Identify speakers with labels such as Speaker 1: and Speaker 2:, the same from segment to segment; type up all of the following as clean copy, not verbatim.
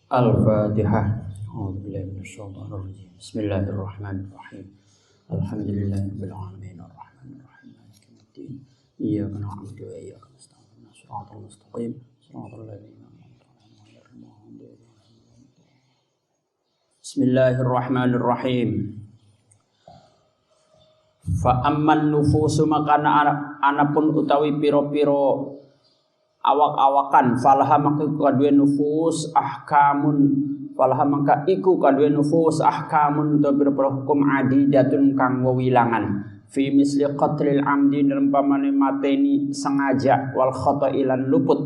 Speaker 1: Al-Fatihah. A'udzubillahi minasyaitonir rajim. Bismillahirrahmanirrahim. Alhamdulillahirabbil alamin arrahmanir rahim maliki yaumiddin. Iyyaka na'budu wa iyyaka nasta'in. Shiratal mustaqim. Shiratal ladzina an'amta 'alaihim. Bismillahirrahmanirrahim. Fa amman nufusu makana anapun utawi piro-piro awak-awakan falaha maka kadue nufus ahkamun falaha maka iku kadue nufus ahkamun to piro-piro hukum adidatun kang wewilangan fi misli qatlil amdi dalam pamane mateni sengaja wal khata'i lan luput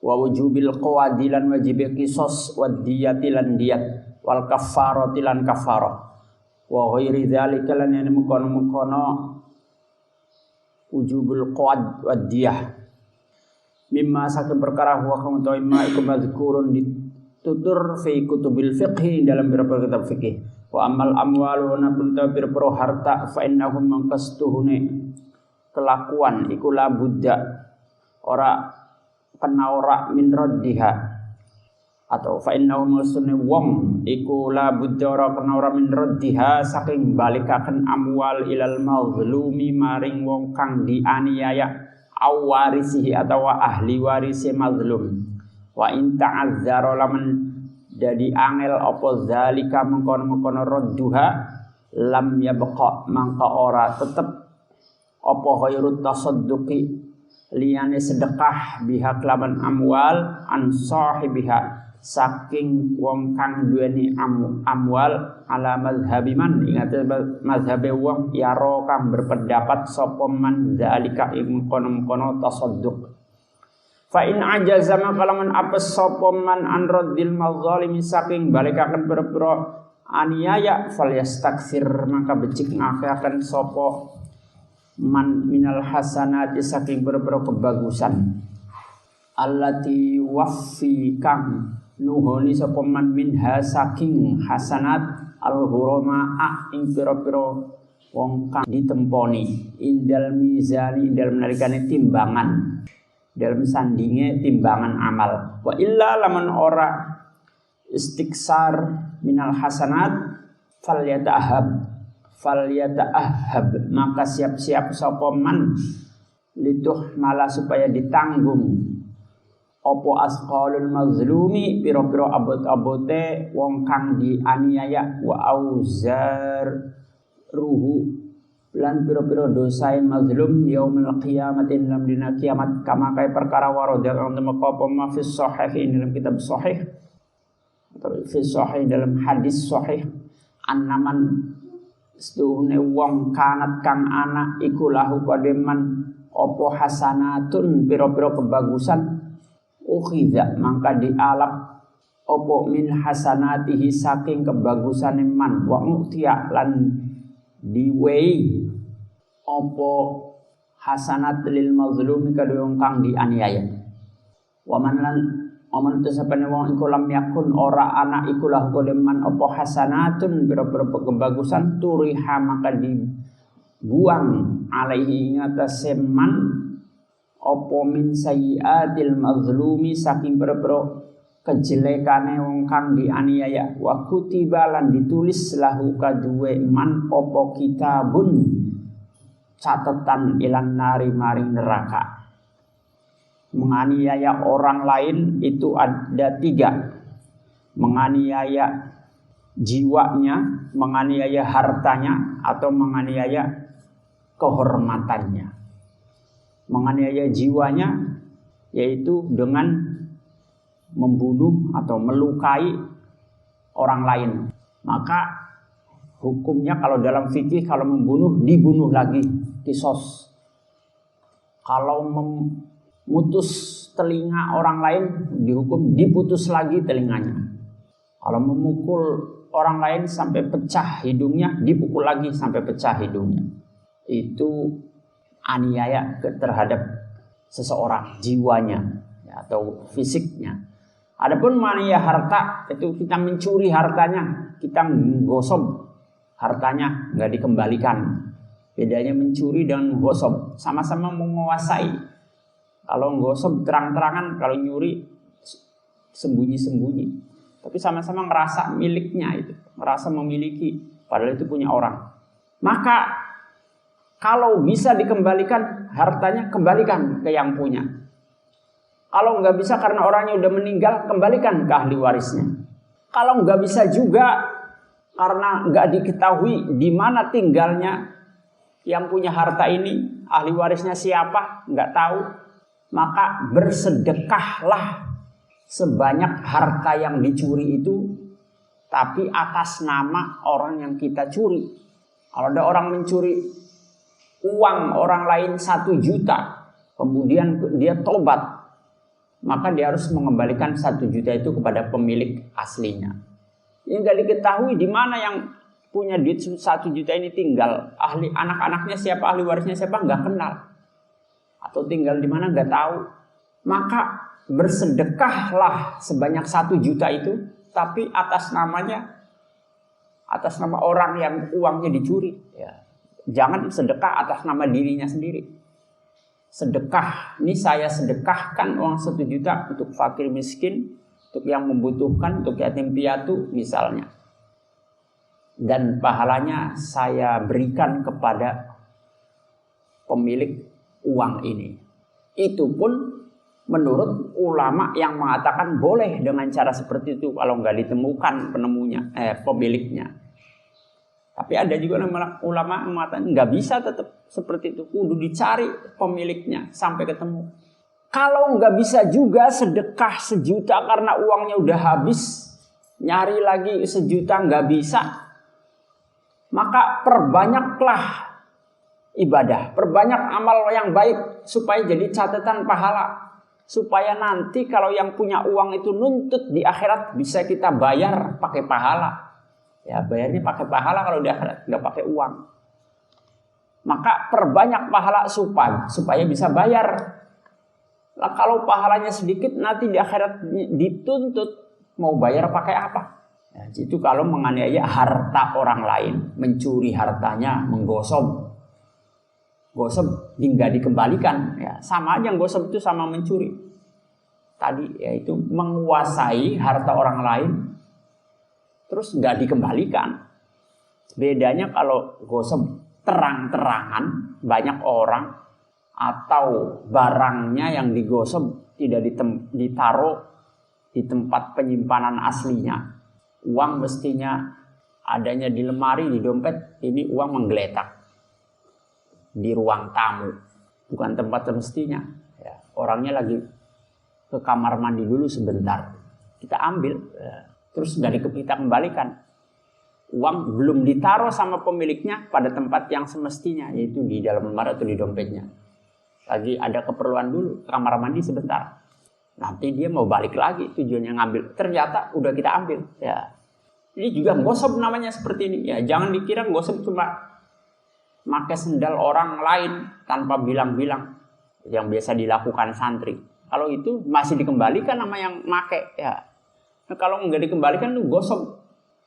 Speaker 1: wa wujubil qawadi lan wajib qisas wa diyati lan diyat wal kafarati lan kafarah wa ghairi dzalika lan yen mengkono-mengkono wujubul qawad wa diyah mimma saking perkara huwa kang utawi ma iku mazkurun ditutur fi kutubil fiqhi dalam beberapa kitab fikih wa amal amwalu napun ta beberapa harta fa innahum mangkastuhune kelakuan iku la budda ora kena ora min raddiha atau fa innahum sunne wong iku la budda ora kena ora min raddiha saking balikaken amwal ilal mazlumi maring wong kang dianiaya aw warisihi atau ahli warisi mazlum wa in ta'azzara laman dadi angel apa zalika mengkono-mengkono radduha lam yabqa mangka ora tetep apa khairut tasadduqi liyane sedekah biha kelaban amwal an sahibiha saking wong kang duweni amwal ala mazhabi man ingat mazhabe wong yaro kang berpendapat sapa man zalika ing kono-kono tasadduq fa in ajaza makalaman apes sapa man an raddil mazalimi saking balikaken pira-pira aniaya falyastaksir maka becik ngakaken sapa man minal hasanati saking pira-pira kebagusan allati waffi kang nuhoni sapa man minha saking hasanat al-ghurama ing pira-pira wong kang ditemponi indal mizani dalam nalikane timbangan dalam sandinge timbangan amal wa illa laman ora istiksar minal hasanat falyata'ahab maka siap-siap sapa man lituh malah supaya ditanggung opo asqalul mazlumi piro-piro abot-abote wong kang dianiaya wa auzar ruhu lan piro-piro dosae mazlum yaumil qiyamati dalam dina kiamat kama kaya perkara warada kang temeka apa ma fi sahih dalam kitab sahih atau fi sahih dalam hadis sahih annaman setuhune wong kanat kang ana iku lahu kademan opo hasanatun piro-piro kebagusan ukhidha mangka dialap opo min hasanatihi saking kebagusane man wa mu'tiya lan diwei opo hasanat lil mazlumi kadhe wong kang dianiaya wa man tesapane wong iku lam yakun ora ana iku lahu kodeman opo hasanatun pira-pira kebagusan turiha maka dibuang alaihi ngatasi man opo min sayyiatil mazlumi saking pira-pira kejelekane wong kang dianiaya wa kutiba lan ditulis lahu kaduwe man opo kitabun catatan ilan nari maring neraka. Menganiaya orang lain itu ada 3, menganiaya jiwanya, menganiaya hartanya, atau menganiaya kehormatannya. Menganiaya jiwanya yaitu dengan membunuh atau melukai orang lain. Maka hukumnya kalau dalam fikih kalau membunuh dibunuh lagi kisos. Kalau memutus telinga orang lain dihukum diputus lagi telinganya. Kalau memukul orang lain sampai pecah hidungnya dipukul lagi sampai pecah hidungnya. Itu aniaya terhadap seseorang jiwanya ya, atau fisiknya. Adapun mania harta itu kita mencuri hartanya, kita menggosok hartanya nggak dikembalikan. Bedanya mencuri dan menggosok sama-sama menguasai. Kalau menggosok terang-terangan, kalau nyuri sembunyi-sembunyi. tapi sama-sama ngerasa miliknya itu, ngerasa memiliki, padahal itu punya orang. Maka kalau bisa dikembalikan hartanya, kembalikan ke yang punya. Kalau nggak bisa karena orangnya udah meninggal, kembalikan ke ahli warisnya. Kalau nggak bisa juga karena nggak diketahui di mana tinggalnya yang punya harta ini, ahli warisnya siapa, nggak tahu, maka bersedekahlah sebanyak harta yang dicuri itu, tapi atas nama orang yang kita curi. Kalau ada orang mencuri uang orang lain 1 juta, kemudian dia tobat, maka dia harus mengembalikan 1 juta itu kepada pemilik aslinya. Ini nggak diketahui di mana yang punya duit 1 juta ini tinggal. Ahli anak-anaknya siapa, ahli warisnya siapa, nggak kenal. Atau tinggal di mana nggak tahu. Maka bersedekahlah sebanyak 1 juta itu, tapi atas namanya, atas nama orang yang uangnya dicuri. Ya. Jangan sedekah atas nama dirinya sendiri. Sedekah, ini saya sedekahkan uang 1 juta untuk fakir miskin, untuk yang membutuhkan, untuk yatim piatu misalnya. Dan pahalanya saya berikan kepada pemilik uang ini. Itu pun menurut ulama yang mengatakan boleh dengan cara seperti itu kalau nggak ditemukan pemiliknya. Tapi ada juga ulama yang mengatakan nggak bisa tetap seperti itu, kudu dicari pemiliknya sampai ketemu. Kalau nggak bisa juga sedekah 1 juta karena uangnya udah habis, nyari lagi 1 juta nggak bisa, maka perbanyaklah ibadah, perbanyak amal yang baik supaya jadi catatan pahala, supaya nanti kalau yang punya uang itu nuntut di akhirat bisa kita bayar pakai pahala. Ya bayarnya pakai pahala kalau di akhirat, nggak pakai uang. Maka perbanyak pahala supaya bisa bayar. Nah, kalau pahalanya sedikit nanti di akhirat dituntut mau bayar pakai apa? Ya, itu kalau menganiaya harta orang lain, mencuri hartanya, menggosok. Gosok hingga dikembalikan, ya sama aja gosok itu sama mencuri. Tadi yaitu menguasai harta orang lain terus nggak dikembalikan. Bedanya kalau gosok terang-terangan, banyak orang atau barangnya yang digosok tidak ditaruh di tempat penyimpanan aslinya. Uang mestinya adanya di lemari, di dompet, ini uang menggeletak di ruang tamu, bukan tempat semestinya. Ya, orangnya lagi ke kamar mandi dulu sebentar, kita ambil, terus dari kita kembalikan. Uang belum ditaruh sama pemiliknya pada tempat yang semestinya, yaitu di dalam lemari atau di dompetnya. Lagi ada keperluan dulu, kamar mandi sebentar. Nanti dia mau balik lagi, tujuannya ngambil, ternyata udah kita ambil. Ya, ini juga gosok namanya seperti ini. Ya, jangan dikira gosok cuma pakai sendal orang lain tanpa bilang-bilang yang biasa dilakukan santri. Kalau itu masih dikembalikan sama yang make. Ya, nah, kalau nggak dikembalikan tuh gosok.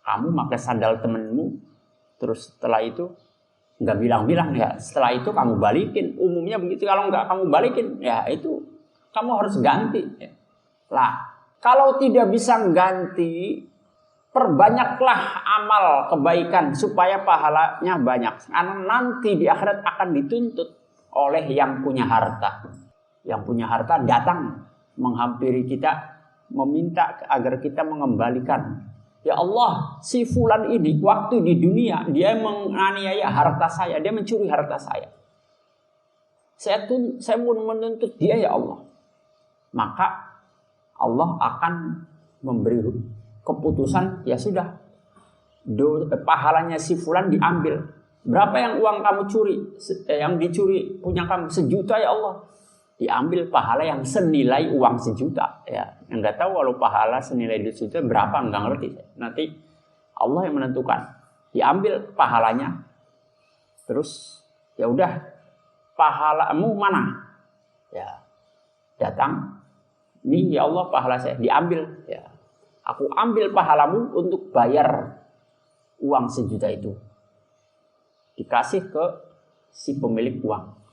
Speaker 1: Kamu pakai sandal temenmu, terus setelah itu nggak bilang-bilang, ya setelah itu kamu balikin. Umumnya begitu, kalau nggak kamu balikin, ya itu kamu harus ganti. Lah, kalau tidak bisa ganti, perbanyaklah amal kebaikan supaya pahalanya banyak. Karena nanti di akhirat akan dituntut oleh yang punya harta. Yang punya harta datang menghampiri kita, meminta agar kita mengembalikan. Ya Allah, si fulan ini waktu di dunia dia menganiaya harta saya, dia mencuri harta saya. Saya mau menuntut dia ya Allah. Maka Allah akan memberi keputusan, ya sudah, pahalanya si fulan diambil. Berapa yang uang kamu curi, yang dicuri punya kamu 1 juta ya Allah. Diambil pahala yang senilai uang 1 juta. Ya, yang nggak tahu kalau pahala senilai 1 juta berapa, nggak ngerti. Nanti Allah yang menentukan. Diambil pahalanya. Terus ya udah, pahalamu mana? Ya, datang. Ini ya Allah pahala saya diambil. Ya, aku ambil pahalamu untuk bayar uang 1 juta itu. Dikasih ke si pemilik uang.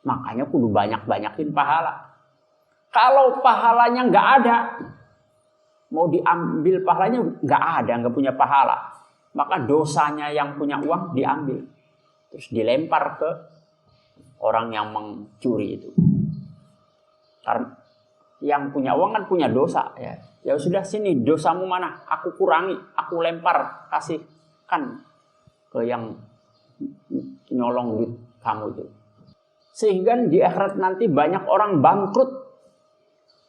Speaker 1: Makanya kudu banyak-banyakin pahala. Kalau pahalanya nggak ada, mau diambil pahalanya nggak punya pahala. Maka dosanya yang punya uang diambil, terus dilempar ke orang yang mencuri itu. Karena yang punya uang kan punya dosa, ya. Ya sudah, sini dosamu mana? Aku kurangi, aku lempar, kasihkan ke yang nyolong duit kamu itu. Sehingga di akhirat nanti banyak orang bangkrut.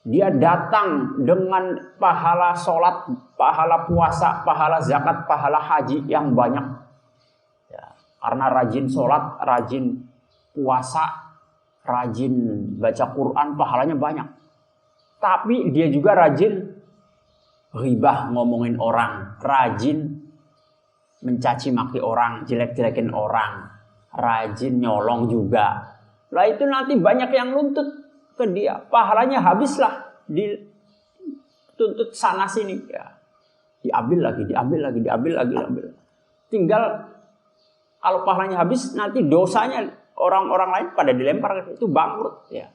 Speaker 1: Dia datang dengan pahala sholat, pahala puasa, pahala zakat, pahala haji yang banyak. Ya, karena rajin sholat, rajin puasa, rajin baca Quran, pahalanya banyak. Tapi dia juga rajin ghibah, ngomongin orang, rajin mencaci maki orang, jelek-jelekin orang, rajin nyolong juga. Lah itu nanti banyak yang nuntut ke dia, pahalanya habislah, dituntut sana sini, ya. Diambil lagi. Tinggal kalau pahalanya habis, nanti dosanya orang-orang lain pada dilempar, itu bangkrut, ya.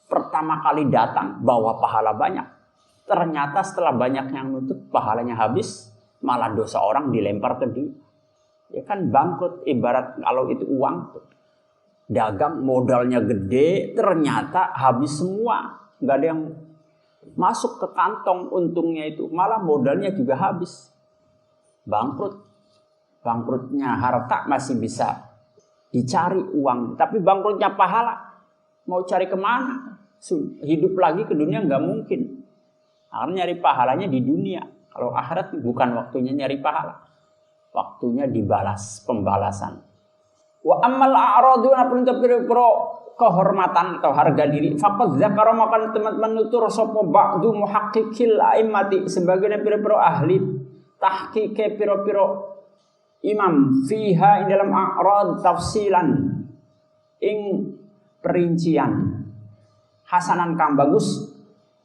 Speaker 1: Pertama kali datang bawa pahala banyak, ternyata setelah banyak yang nuntut pahalanya habis, malah dosa orang dilempar ke dia. Ya kan bangkrut, ibarat kalau itu uang tuh. Dagang modalnya gede, ternyata habis semua, nggak ada yang masuk ke kantong untungnya itu, malah modalnya juga habis, bangkrut. Bangkrutnya harta masih bisa dicari uang, tapi bangkrutnya pahala mau cari kemana? Hidup lagi ke dunia nggak mungkin, karena nyari pahalanya di dunia. Kalau akhirat bukan waktunya nyari pahala, waktunya dibalas, pembalasan. Wa ammal a'raduna piro kehormatan atau harga diri, faqad zakara makan teman-teman nutur sapa ba'du muhaqqiqil a'immati, sebagian piro ahli tahqiq piro imam fiha ing dalam a'rad tafsilan ing perincian hasanan kang bagus,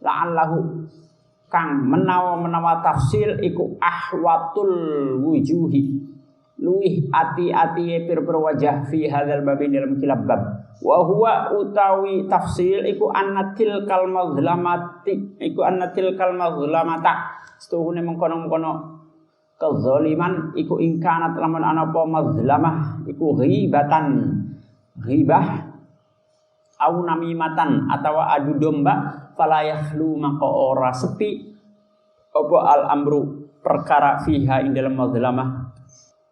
Speaker 1: la'allahu kang menawa tafsil iku ahwatul wujuhi, luih ati-ati pir-pir wajah fi hadzal bab dalam kilab bab. Wa huwa utawi tafsil iku annatil kal mazlamati, iku annatil kal mazlamata, setuhune mengkono-mengkono kezaliman iku ingkanat lamun ana apa mazlamah iku ghibatan, ghibah au namimatan atawa adu domba, fala yahlu maka ora sepi apa al amru perkara fiha ing dalam mazlamah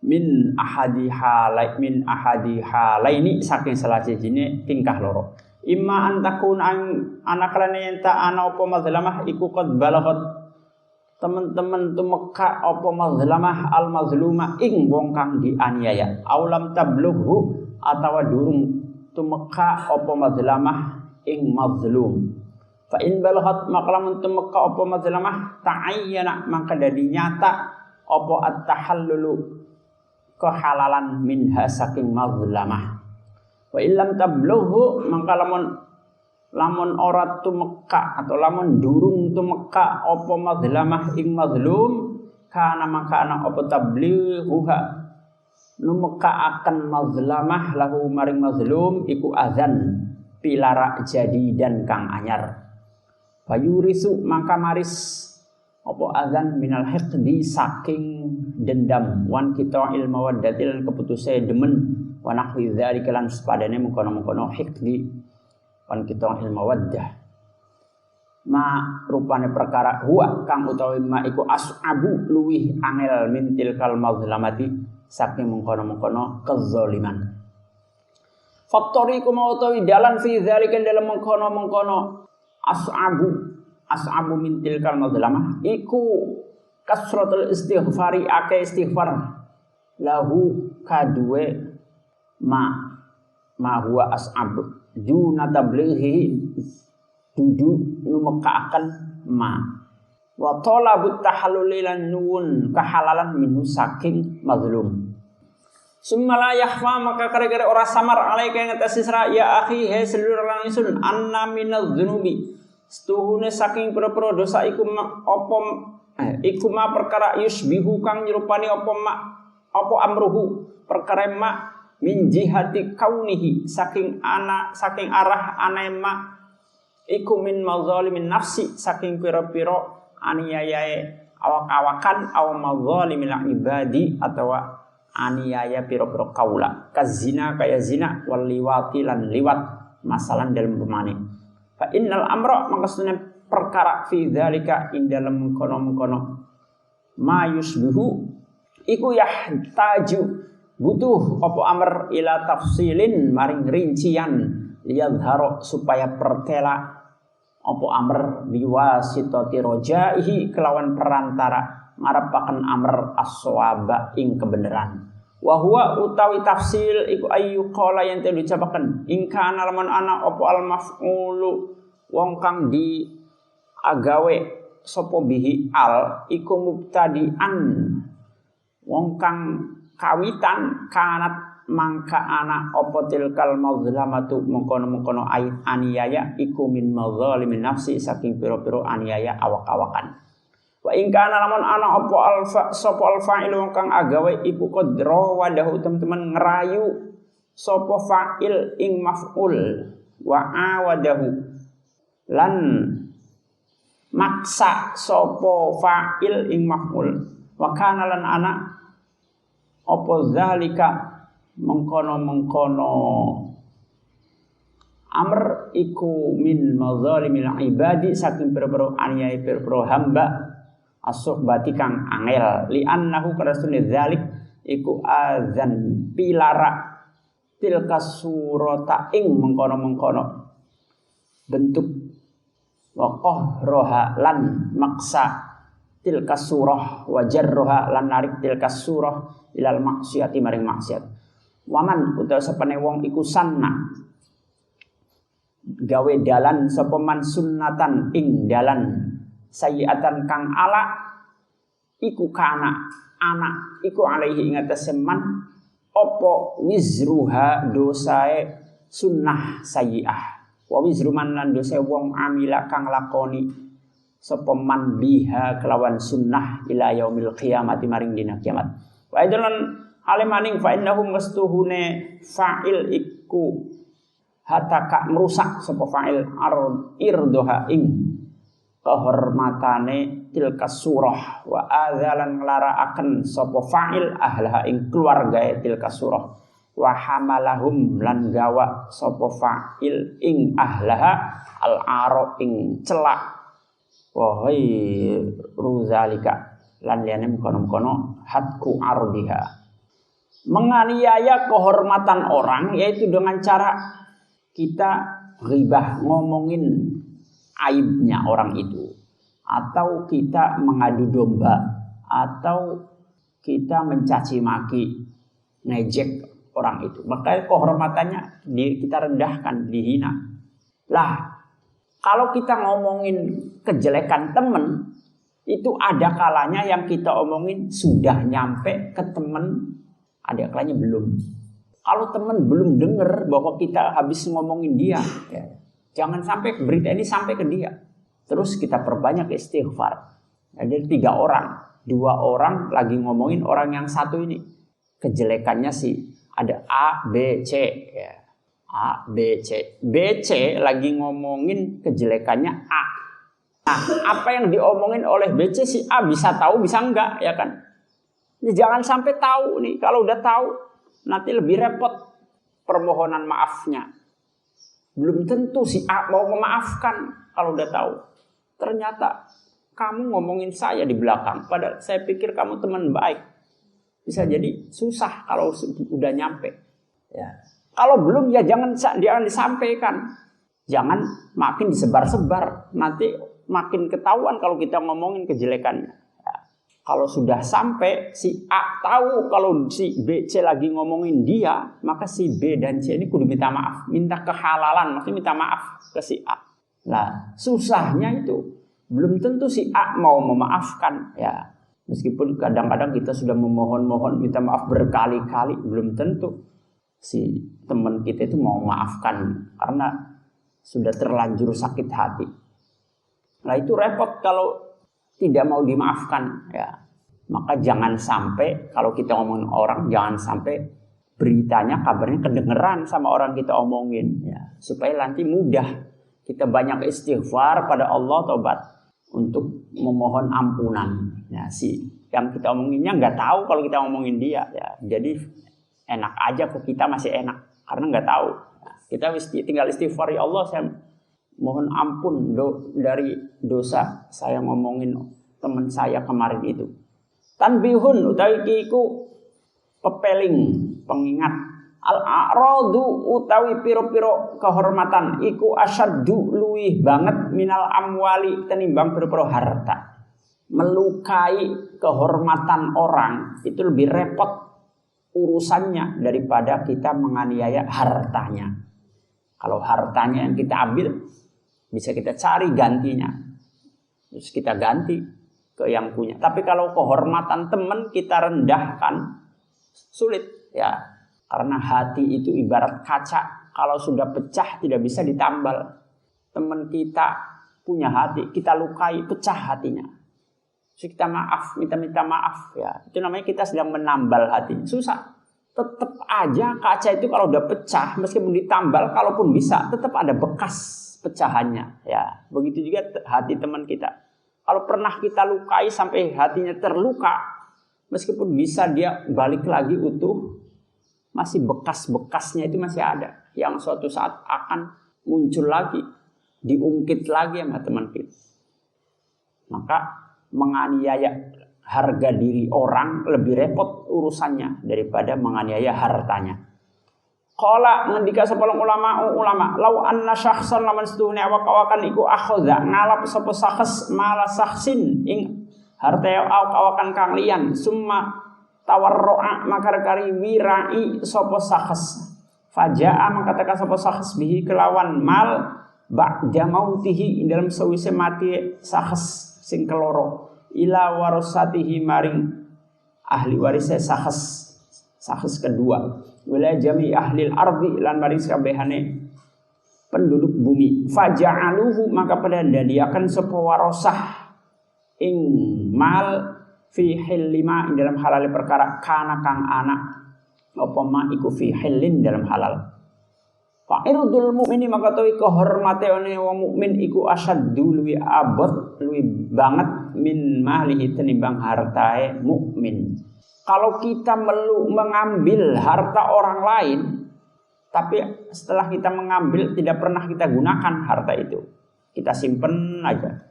Speaker 1: min ahadi halaini saking salah sijine tingkah loro. Imma antakun anakalane ta ana apa mazlamah iku qad balaghat, teman-teman tumeka apa mazlamah al mazluma ing wong kang dianiaya, aulam tablughu atawa durung tumeka apa mazlamah ing mazlum. Fa in balaghat maqlamun tumeka apa mazlamah ta'ayyana maka dadi nyata apa at-tahallulu kehalalan minha saking mazlamah. Wa illam tablughu maka lamun ora tumeka atau lamun durung tumeka apa mazlamah ing mazlum, kana maka ana apa tablighuha numeka akan mazlamah lahu maring mazlum iku azan pilara jadi dan kang anyar. Fayurisu maka maris apa azan minal hiqdi saking dendam, wan kita ilmu wadatil keputusnya demen, wa nahwi dzalika lan sepadane mengkono-mengkono hiqdi wan kita ilmu wadah. Ma rupane perkara huwa kang utawi ma iku as'abu luwih angel min tilkal mazlamati saking mengkono-mengkono kezaliman. Faktoriku mau utawi dalan fi dzalika dalam mengkono-mengkono as'abu min tilkal mazlamah iku kasratul istighfari ake istighfar lahu kadue ma huwa as'ab duna tablighi dudu numekaaken ma wa talabut tahallulilan nuwun kahalalan minhu saking mazlum. Summa yahfa maka kare-kare ora samar alaika ing atas sira ya akhi he sedulur lan ingsun anna minadz dzunubi setuhune saking pira-pira dosa iku apa iku ma perkara yusbihu kang nyerupani apa amruhu perkara ma min jihati kaunihi saking arah ane ma iku min mazalimin nafsi saking pira-pira aniaya awak-awakan aw madzalimil ibadi atau aniaya piro-piro kaula kazina kaya zina wal liwati lan liwat masalan dalam rumane fa innal amra maksudnya perkara fi dzalika ing dalem kono-kono ma yusbihu iku yahtaju butuh apa amr ila tafsilin maring rincian liyadharo supaya pertela apa amr biwasitati rojaihi kelawan perantara ngarepaken amr as-shawaba ing kebenaran wa huwa utawi tafsil iku ayu qala yen ten diucapaken ing kana lamun ana apa al maf'ulu wong kang di agawe sapa bihi al iku mubtadi'an wong kang kawitan kanat mangka ana apa tilkal mazlamatu mengkono-mengkono aniaya iku min mazalimin nafsi saking pira-pira aniaya awak-awakan. Wa in kana lamun ana apa alfa sapa alfa'il wong kang agawe iku qadra wadahu teman-teman ngerayu sapa fa'il ing maf'ul wa awadahu lan maksa sapa fa'il ing maf'ul wa kana lan ana apa zalika mengkono-mengkono amr iku min mazalimil ibadi saking pira-pira aniaya pira-pira hamba asuk bati kang angel li annahu karasune zalik iku azan pilara tilka surata ing mengkono-mengkono bentuk wa qahroha lan maksa tilka surah wa jarroha lan narik tilka surah ilal maksiati maring maksiat waman utawa sapane wong iku sanna gawe dalan sapa man sunnatan ing dalan sayiatan kang ala iku kana anak iku alaihi ing atase man apa wizruha dosae sunnah sayiah wa wizru man lan dosae wong amila kang lakoni sapa man biha kelawan sunnah ila yaumil qiyamati maring dina kiamat wa idlan alemaning fa innahum mastuhune fa'il iku hataka merusak sapa fa'il irdoha ing kehormatane tilka surah wa adzalan nglarakaken sapa fa'il ahlaha ing keluargae tilka surah wa hamalahum lan gawa sapa fa'il ing ahlaha al aro ing celak wa ruzalika lan liyane kono-kono hatku ardiha menganiaya kehormatan orang yaitu dengan cara kita ghibah ngomongin aibnya orang itu atau kita mengadu domba atau kita mencaci maki ngejek orang itu maka kehormatannya kita rendahkan dihina lah kalau kita ngomongin kejelekan temen itu ada kalanya yang kita omongin sudah nyampe ke temen ada kalanya belum kalau temen belum dengar bahwa kita habis ngomongin dia ya. Jangan sampai berita ini sampai ke dia. Terus kita perbanyak istighfar. Ada 3 orang, 2 orang lagi ngomongin orang yang satu ini. Kejelekannya sih ada A, B, C. Ya. A, B, C. B, C lagi ngomongin kejelekannya A. Nah, apa yang diomongin oleh B, C si A bisa tahu, bisa enggak, ya kan? Ini jangan sampai tahu nih. Kalau udah tahu, nanti lebih repot permohonan maafnya. Belum tentu si A mau memaafkan kalau udah tahu. Ternyata kamu ngomongin saya di belakang. Padahal saya pikir kamu teman baik. Bisa jadi susah kalau udah nyampe. Ya. Kalau belum ya jangan disampaikan. Jangan makin disebar-sebar. Nanti makin ketahuan kalau kita ngomongin kejelekannya. Ya. Kalau sudah sampai si A tahu kalau si B, C lagi ngomongin dia, maka si B dan C ini kudu minta maaf, minta kehalalan, maksudnya minta maaf ke si A. Nah, susahnya itu belum tentu si A mau memaafkan, ya. Meskipun kadang-kadang kita sudah memohon-mohon minta maaf berkali-kali, belum tentu si teman kita itu mau memaafkan karena sudah terlanjur sakit hati. Nah, itu repot kalau tidak mau dimaafkan ya. Maka jangan sampai kalau kita ngomongin orang jangan sampai beritanya kabarnya kedengeran sama orang kita omongin ya. Supaya nanti mudah kita banyak istighfar pada Allah, tobat. untuk memohon ampunan. Ya, si yang kita omonginnya nggak tahu kalau kita ngomongin dia, ya. Jadi enak aja ke kita masih enak karena nggak tahu. Kita tinggal istighfar, ya Allah saya mohon ampun dari dosa saya ngomongin teman saya kemarin itu. Tanbihun utawi iku pepeling pengingat. Al-a'radu utawi piro-piro kehormatan iku asyaddu luwih banget minal amwali tenimbang piro-piro harta. Melukai kehormatan orang itu lebih repot urusannya daripada kita menganiaya hartanya. Kalau hartanya yang kita ambil bisa kita cari gantinya, terus kita ganti ke yang punya. Tapi kalau kehormatan teman kita rendahkan, sulit ya. Karena hati itu ibarat kaca, kalau sudah pecah tidak bisa ditambal. Teman kita punya hati, kita lukai, pecah hatinya. Terus kita maaf, minta maaf ya. Itu namanya kita sedang menambal hatinya. Susah. Tetap aja kaca itu kalau udah pecah, meskipun ditambal, kalaupun bisa, tetap ada bekas pecahannya. Ya, begitu juga hati teman kita. Kalau pernah kita lukai sampai hatinya terluka, meskipun bisa dia balik lagi utuh, masih bekas-bekasnya itu masih ada. Yang suatu saat akan muncul lagi, diungkit lagi sama teman kita. Maka menganiaya harga diri orang lebih repot urusannya daripada menganiaya hartanya. Qala ngendika sepolong ulama, lau anna syakhsan laman setuhune awak-awakan iku akhadha ngalap sapa sakhs mala sakhsin ing harta awak-awakan kang liyan summa tawarro'a makar-kari wirai sopo sakhs faja'a mengatakan sopo sakhs bihi kelawan mal ba'da mautihi dalam sawise mati sakhs sing keloro ila warasatihi maring ahli warise sakhs kedua wala jami ahli al-ardi lan maring sakabehane penduduk bumi faja'aluhu maka pada dadiakan sopo warasah ing mal fi hilima dalam halal perkara kana kang anak apa ma iku fi hilin dalam halal. Fa irdul mukmini maka tawi kehormatane wong mukmin iku asyaddu luwi abot luwi banget min malihi tenimbang hartae mukmin. Kalau kita mengambil harta orang lain tapi setelah kita mengambil tidak pernah kita gunakan harta itu, kita simpen aja.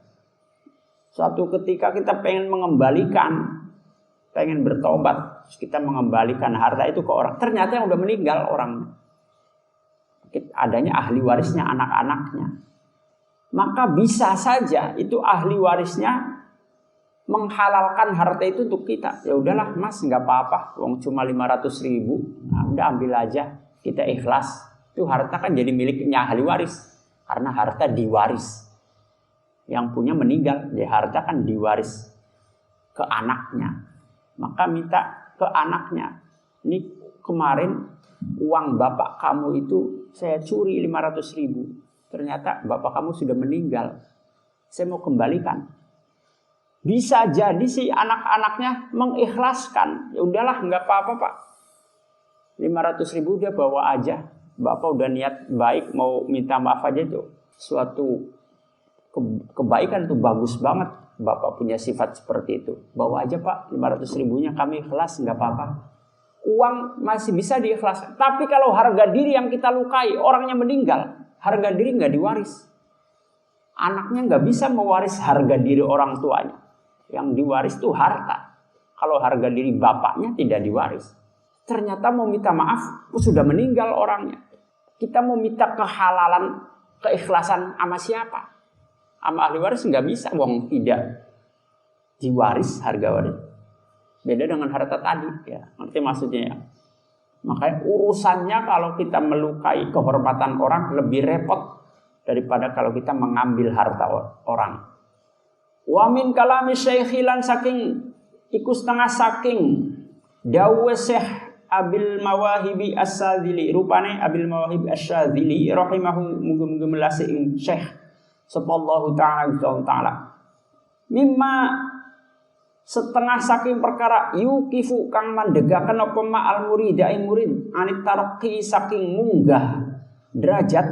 Speaker 1: Suatu ketika kita pengen mengembalikan, pengen bertobat, kita mengembalikan harta itu ke orang. Ternyata yang udah meninggal orang, adanya ahli warisnya anak-anaknya. Maka bisa saja itu ahli warisnya menghalalkan harta itu untuk kita. Ya udahlah mas, nggak apa-apa, uang cuma 500.000, nah, udah ambil aja, kita ikhlas. Itu harta kan jadi miliknya ahli waris, karena harta diwaris. Yang punya meninggal, ya harta kan diwaris ke anaknya. Maka minta ke anaknya, ini kemarin uang bapak kamu itu saya curi 500.000. Ternyata bapak kamu sudah meninggal, saya mau kembalikan. Bisa jadi si anak-anaknya mengikhlaskan, ya udahlah nggak apa-apa pak, 500.000 dia bawa aja. Bapak udah niat baik mau minta maaf aja itu suatu kebaikan itu bagus banget. Bapak punya sifat seperti itu, bawa aja pak 500.000-nya, kami ikhlas, nggak apa-apa. Uang masih bisa diikhlaskan. Tapi kalau harga diri yang kita lukai, orangnya meninggal, harga diri nggak diwaris. Anaknya nggak bisa mewaris harga diri orang tuanya. Yang diwaris itu harta. Kalau harga diri bapaknya tidak diwaris. Ternyata mau minta maaf, sudah meninggal orangnya. Kita mau minta kehalalan, keikhlasan sama siapa? Sama ahli waris nggak bisa, wong tidak diwaris harga waris. Beda dengan harta tadi, ya. Ngerti maksudnya ya? Makanya urusannya kalau kita melukai kehormatan orang lebih repot daripada kalau kita mengambil harta orang. Wa min kalami syaikhilan saking iku setengah saking dawe Syekh Abil Mawahibi As-Sadzili, rupane Abil Mawahibi As-Sadzili rahimahu muga-muga melase ing Syekh Subhanallahu ta'ala mimma setengah saking perkara yukifu kang mandegaken apa ma'al murid anit tarqi saking munggah derajat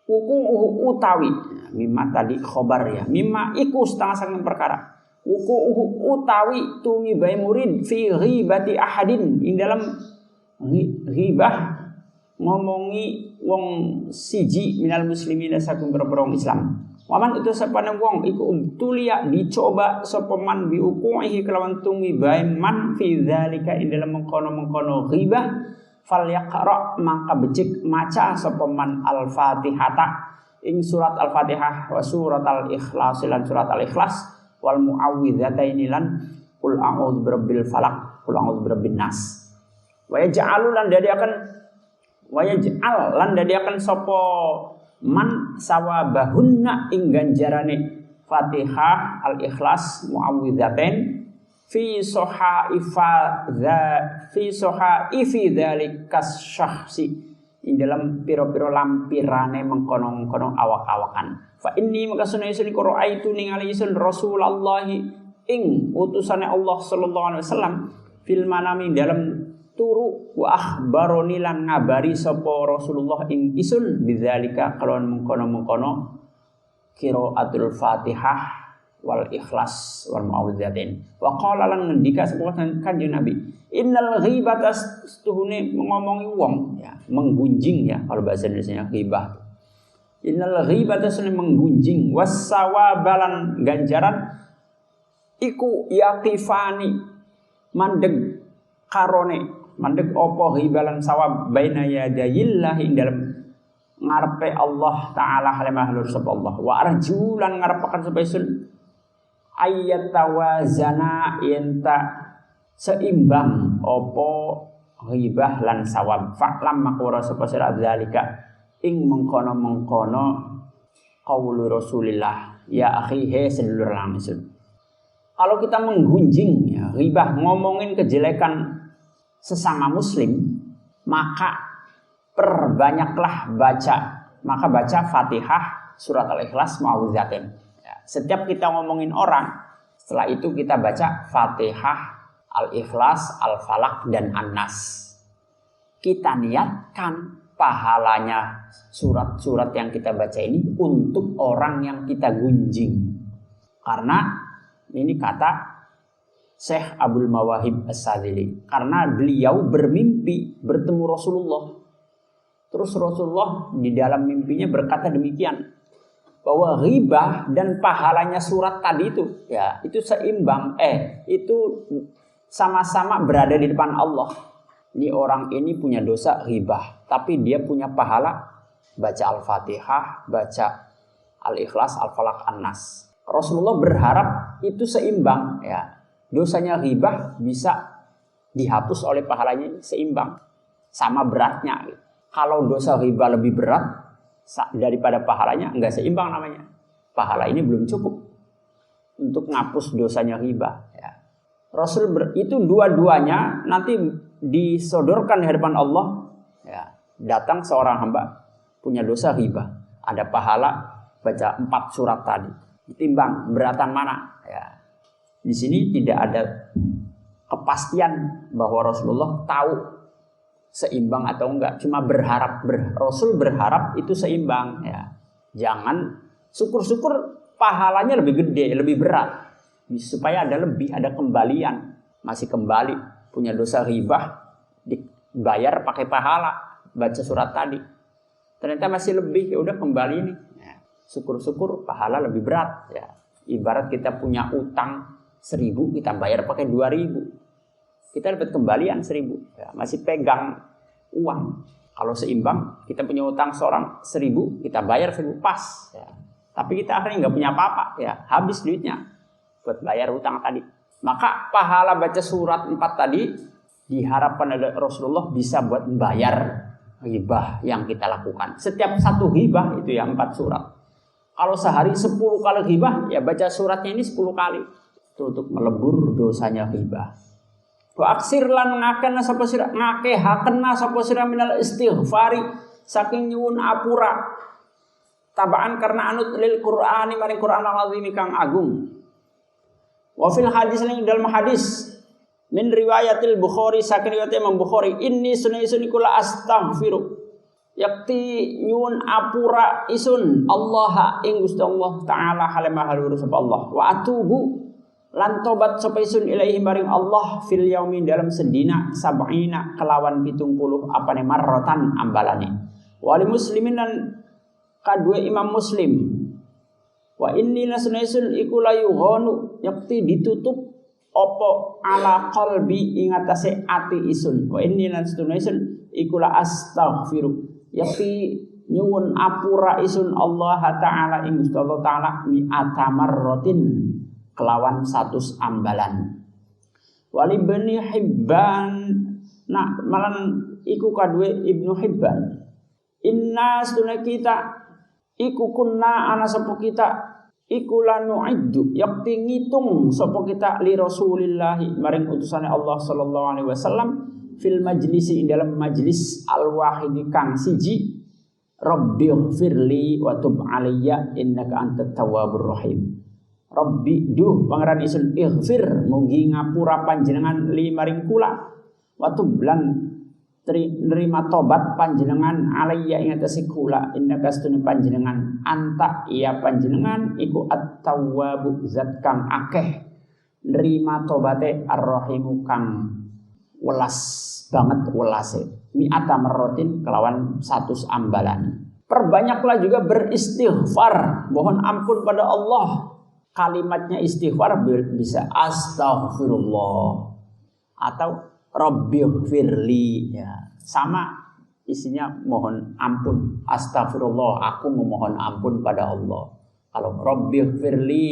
Speaker 1: Wuku utawi mimma tadi khobar ya. Mimma iku setengah saking perkara. Wuku utawi tumibai murid fi ghibati ahadin ing dalam ghibah ngomongi wong siji minal muslimin saking berperang Islam. Waman itu sapane wong iku tulia dicoba sapa man bi uquhi kelawan tumibai man fi dzalika ing dalam mengkono-mengkono ghibah fal yaqra maka becik maca sapa man al-Fatihata ing surat al-Fatihah wa surat al-Ikhlas lan surat al-Ikhlas wal muawwidzataini lan qul a'udzu birabbil falaq qul a'udzu birabbin nas wa yaj'alu lan dadiaken sapa man sawabahunna ing ganjarane Fatihah al-Ikhlas muawwidzatain fi sohaifi dzalikas syakhsi ing dalam piro-piro lampirane mengkono-kono awak-awakan. Fa inni maka sunai sun qira'aitu ningali sun Rasulullah ing utusane Allah sallallahu alaihi wasallam fil manami dalam turu wa akhbaroni lan ngabari sapa Rasulullah ing isun bidzalika kalawan mengkono-mengkono qiraatul Fatihah wal Ikhlas wal muawwidzatain. Wa qala lan ngendika sapa Kanjeng Nabi, innal ghibata stuhune ngomongi wong ya, menggunjing ya kalau bahasa Indonesianya ghibah. Innal ghibata sunne menggunjing wasawabalan ganjaran iku yaqifani mandeg karone mandeg apa ghibalan sawab baina yadayillah ing dalam ngarepe Allah taala halimah sapa Allah wa arjulan ngarepaken sapa isun ayyatawazana yenta seimbang opo ghibah lan sawab fa'lam makura sapa sira zalika ing mengkono-mengkono qaulu Rasulillah ya akhi he sedulur langsung. Kalau kita menggunjing ya, ghibah ngomongin kejelekan sesama muslim, maka perbanyaklah baca Fatihah, surat al-Ikhlas, muawwidzatain. Setiap kita ngomongin orang, setelah itu kita baca Fatihah, Al-Ikhlas, Al-Falaq, dan An-Nas. Kita niatkan pahalanya surat-surat yang kita baca ini untuk orang yang kita gunjing. Karena ini kata Syekh Abdul Mawahib As-Sadzili. Karena beliau bermimpi bertemu Rasulullah. Terus Rasulullah di dalam mimpinya berkata demikian. Bahwa ghibah dan pahalanya surat tadi itu ya itu seimbang itu sama-sama berada di depan Allah. Ini orang ini punya dosa ghibah tapi dia punya pahala baca Al-Fatihah, baca Al-Ikhlas, Al-Falaq, An-Nas. Rasulullah berharap itu seimbang ya. Dosanya ghibah bisa dihapus oleh pahalanya seimbang sama beratnya. Kalau dosa ghibah lebih berat daripada pahalanya enggak seimbang namanya. Pahala ini belum cukup untuk ngapus dosanya ghibah ya. Rasul itu dua-duanya nanti disodorkan di hadapan Allah ya. Datang seorang hamba punya dosa ghibah, ada pahala baca 4 surat tadi. Ditimbang beratan mana ya. Di sini tidak ada kepastian bahwa Rasulullah tahu seimbang atau enggak, cuma berharap Rasul berharap itu seimbang ya. Jangan syukur-syukur pahalanya lebih gede, lebih berat supaya ada lebih, ada kembalian, masih kembali punya dosa ghibah dibayar pakai pahala baca surat tadi. Ternyata masih lebih, ya udah kembali nih. Ya. Syukur-syukur pahala lebih berat ya. Ibarat kita punya utang 1.000 kita bayar pakai 2.000. Kita dapat kembalian 1.000 ya, masih pegang uang. Kalau seimbang kita punya utang seorang 1.000 kita bayar 1.000 pas ya. Tapi kita akhirnya nggak punya apa-apa ya, habis duitnya buat bayar utang tadi. Maka pahala baca surat 4 tadi diharapkan oleh Rasulullah bisa buat membayar ghibah yang kita lakukan. Setiap satu ghibah itu ya 4 surat. Kalau sehari 10 kali ghibah ya baca suratnya ini 10 kali. Itu untuk melebur dosanya ghibah. Wa aksir lan ngakena sapa sira ngakehakena sapa sira minal istighfari saking nyuwun apura tabaan karena anut lil Qur'ani maring Qur'an al-azim kang agung. Wa fil hadis lan dalam hadis min riwayatil Bukhari saking riwayat Imam Bukhari inni sunaisun kula astaghfiru yakti nyuwun apura isun Allah ing Gusti Allah taala halimah haluhur sapa Allah wa atubu lan tobat sapa isun ilaihi maring Allah fil yaumi dalam sedina sab'ina kelawan 70 apane marratan ambalane wali muslimin lan kadue Imam Muslim wa inni lasunaisun iku layu ghanu yakti ditutup opo ala qalbi ing atase ati isun wa inni lasunaisun iku la astaghfiru yakti nyuwun apura isun Allah taala ing Gusti Allah taala mi'ata marratin kelawan 100 ambalan wali Ibnu Hibban nah malan iku kadue Ibnu Hibban inna sunna kita iku kunna ana sapa kita iku lanu'iddu yakti ngitung sapa kita li Rasulillah maring utusane Allah sallallahu alaihi wasallam fil majlisi dalam majlis al-wahidi kang siji Rabbighfirli wa tub alayya innaka antat tawwabur rahim Rabbi duh pangeran isun ighfir mugi ngapura panjenengan li maring kula wa tub lan nerima tobat panjenengan alayya ing atase kula innaka astune panjenengan anta iya panjenengan iku at-tawwabu zat kang akeh nerima tobate ar-rahimu kang welas banget welase mi'ata marratin kelawan 100 ambalan perbanyaklah juga beristighfar mohon ampun pada Allah kalimatnya istighfar bisa astaghfirullah atau Rabbighfirli ya sama isinya mohon ampun astaghfirullah aku memohon ampun pada Allah kalau Rabbighfirli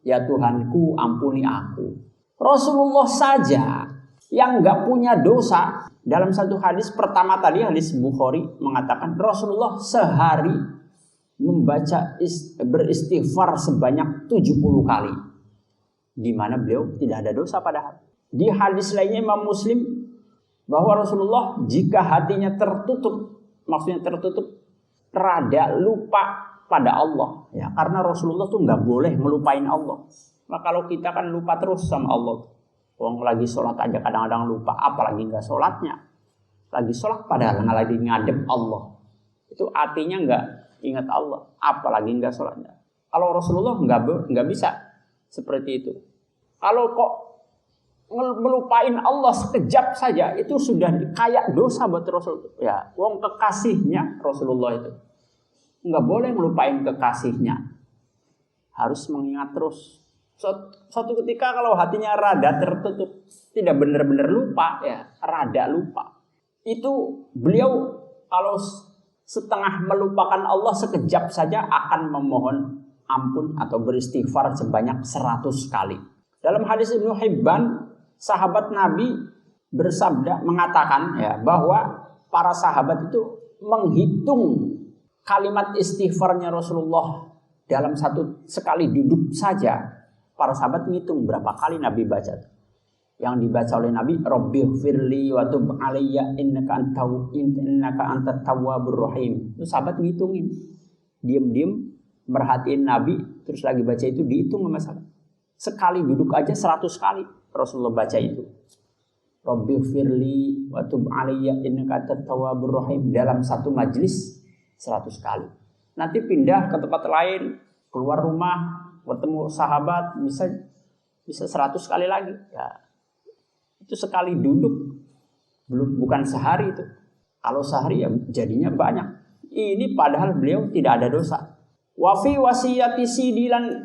Speaker 1: ya Tuhanku ampuni aku Rasulullah saja yang enggak punya dosa dalam satu hadis pertama tadi hadis Bukhari mengatakan Rasulullah sehari membaca beristighfar sebanyak 70 kali di mana beliau tidak ada dosa padahal. Di hadis lainnya Imam Muslim bahwa Rasulullah jika hatinya tertutup maksudnya tertutup rada lupa pada Allah ya karena Rasulullah tuh nggak boleh ngelupain Allah. Nah kalau kita kan lupa terus sama Allah. Orang lagi sholat aja kadang-kadang lupa, apalagi nggak sholatnya. Lagi sholat padahal nggak lagi ngadep Allah. Itu artinya nggak ingat Allah, apalagi nggak sholatnya. Kalau Rasulullah nggak bisa seperti itu. Kalau kok melupain Allah sekejap saja itu sudah kayak dosa buat Rasul. Ya, wong kekasihnya Rasulullah itu nggak boleh melupain kekasihnya, harus mengingat terus. Suatu ketika kalau hatinya rada tertutup, tidak benar-benar lupa ya, rada lupa. Itu beliau kalau setengah melupakan Allah sekejap saja akan memohon ampun atau beristighfar sebanyak 100 kali. Dalam hadis Ibnu Hibban, sahabat Nabi bersabda mengatakan ya bahwa para sahabat itu menghitung kalimat istighfarnya Rasulullah dalam sekali duduk saja. Para sahabat ngitung berapa kali Nabi baca. Yang dibaca oleh Nabi, Rabbighfirli wa tub alayya innaka antat tawwabur rahim. Itu sahabat ngitungin. Diam-diam merhatiin Nabi, terus lagi baca itu dihitung sama sahabat. Sekali duduk aja 100 kali Rasulullah baca itu. Rabbighfirli wa tub alayya innaka antat tawwabur rahim dalam satu majlis 100 kali. Nanti pindah ke tempat lain, keluar rumah, bertemu sahabat bisa 100 kali lagi ya. Itu sekali duduk bukan sehari itu. Kalau sehari ya jadinya banyak. Ini padahal beliau tidak ada dosa. Wa fi wasiyati sidilan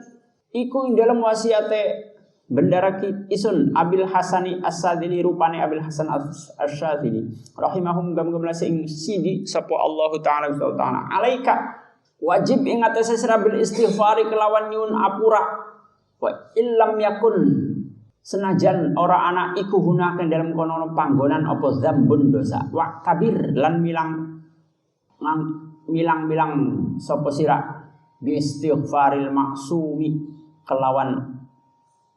Speaker 1: iku dalam wasiate bendara isun Abil Hasani As-Sadili rupane Abil Hasan As-Sadili rahimahum gam-gam sing sidi sapa Allah taala alaika wajib ing atase sira bil istighfari kelawan nyuwun apura wa illam yakun senajan ora ana iku hunake dalam kono panggonan apa zambun dosa wa kabir lan milang sapa sira bi istighfaril maksumi kelawan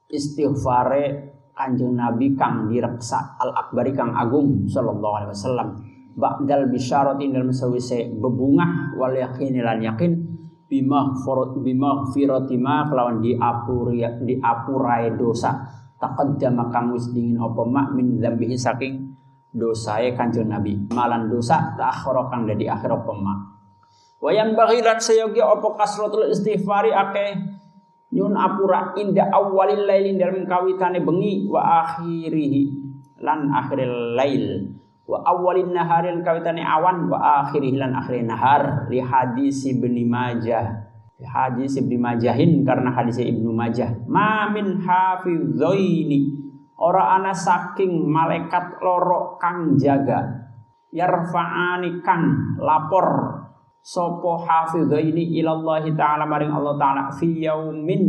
Speaker 1: istighfare Kanjeng Nabi kang direksa al akbari kang agung sallallahu alaihi wasallam ba'dal bisyaratin dalam sawise bebungah wal yakin lan yakin bima firatima kelawan diapurae dosa taqaddama kang wis dingin apa mak min dzambihi saking dosae Kanjeng Nabi malan dosa ta'akhkhara kang dadi akhir pemak wayan baghilan sayogi apa kasratul istighfari akeh nyun apura inda awalil laili dalam kawitane bengi wa akhirihi lan akhiril lail wa awalin naharin kawitane awan wa akhirihi lan akhirin nahar li hadis Ibnu Majah hadis Ibnu Majahin karena hadis Ibnu Majah ma min hafidzaini ora ana saking malaikat loro kang jaga yarfa'ani kang lapor sopo hafidzaini ilallahi ta'ala maring Allah ta'ala fi yaumin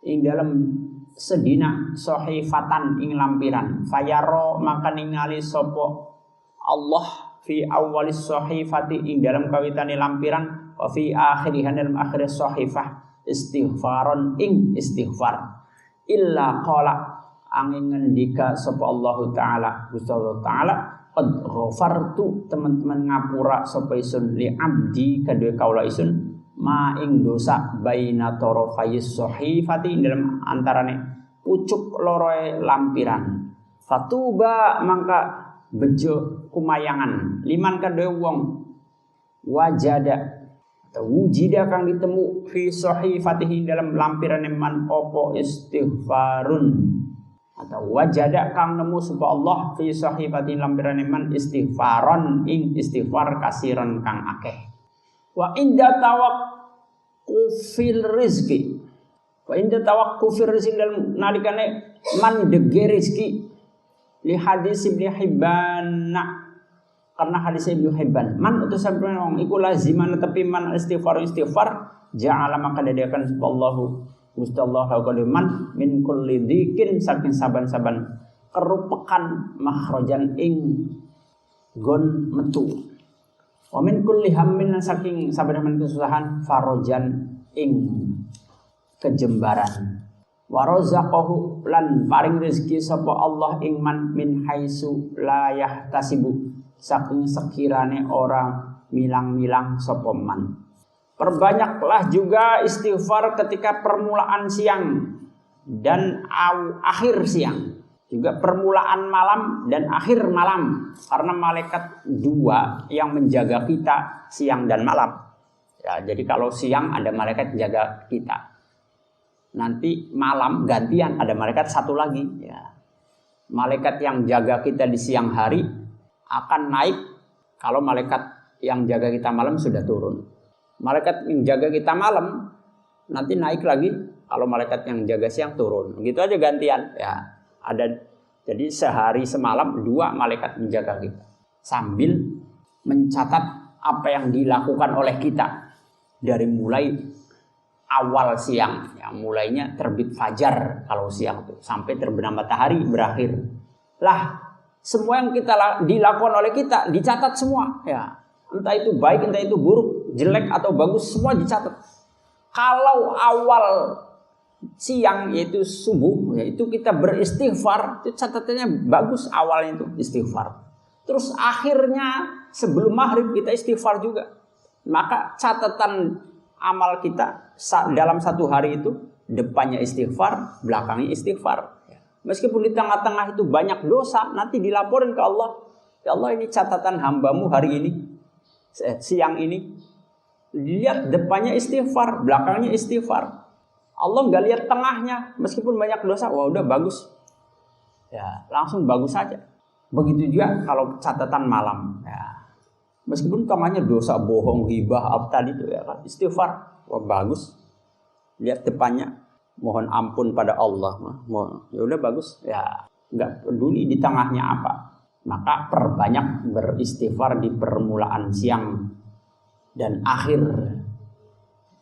Speaker 1: ing dalam sedina sahifatan ing lampiran fayaro maka ningali sopo Allah fi awalis sahifati ing dalam kawitane lampiran wa fi akhirihan dalam akhir sahifah istighfaron ing istighfar illa qala angin ngendika sapa Allah taala Gusti Allah taala qad ghafartu teman-teman ngapura sapa isun li abdi kedue kaula isun ma ing dosa baina tarafayis sahifati dalam antarane pucuk loroe lampiran fatuba mangka bejo kumayangan liman kedue wong wajada atau wujida kang ditemu fi sahifatihi dalam lampiran man opo istighfarun atau wajada kang nemu sapa Allah fi sahifati lampiran man istighfaron ing istighfar kasiran kang akeh wa inda tawaqqufil rizqi wa inda tawaqqufir rizqi dalam nalikane man dege rizki li hadis Ibnu Hibban karena hadis Ibnu Hibban man utus sampeyan wong iku laziman tapi man istighfar ja'ala maka dadiakan sapa Allahu Gusti Allah qadiman min kulli dzikin saking saban-saban kerupekan makhrajan ing gon metu. Wa min kulli hammin saking saban-saban kesusahan farajan ing kejembaran. Wa razaqahu lan paring rezeki sapa Allah ing man min haitsu la yahtasibu saking sekirane ora milang-milang sapa man. Perbanyaklah juga istighfar ketika permulaan siang dan akhir siang. Juga permulaan malam dan akhir malam. Karena malaikat dua yang menjaga kita siang dan malam. Ya, jadi kalau siang ada malaikat jaga kita. Nanti malam gantian ada malaikat satu lagi. Ya. Malaikat yang jaga kita di siang hari akan naik kalau malaikat yang jaga kita malam sudah turun. Malaikat yang jaga kita malam nanti naik lagi kalau malaikat yang jaga siang turun. Gitu aja gantian ya. Ada jadi sehari semalam dua malaikat menjaga kita sambil mencatat apa yang dilakukan oleh kita dari mulai awal siang ya, mulainya terbit fajar kalau siang tuh sampai terbenam matahari berakhir. Lah, semua yang kita dilakukan oleh kita dicatat semua ya. Entah itu baik, entah itu buruk, jelek atau bagus, semua dicatat. Kalau awal siang yaitu subuh, yaitu kita beristighfar, itu catatannya bagus awalnya itu istighfar. Terus akhirnya sebelum maghrib kita istighfar juga. Maka catatan amal kita dalam satu hari itu depannya istighfar, belakangnya istighfar. Meskipun di tengah-tengah itu banyak dosa, nanti dilaporin ke Allah. Ya Allah, ini catatan hambamu hari ini. Siang ini lihat depannya istighfar, belakangnya istighfar. Allah nggak lihat tengahnya, meskipun banyak dosa, wah udah bagus, ya langsung bagus saja. Begitu juga kalau catatan malam, ya meskipun tengahnya dosa bohong, hibah, apa tadi itu ya kan istighfar, wah bagus. Lihat depannya, mohon ampun pada Allah, ya udah bagus, ya nggak peduli di tengahnya apa. Maka perbanyak beristighfar di permulaan siang dan akhir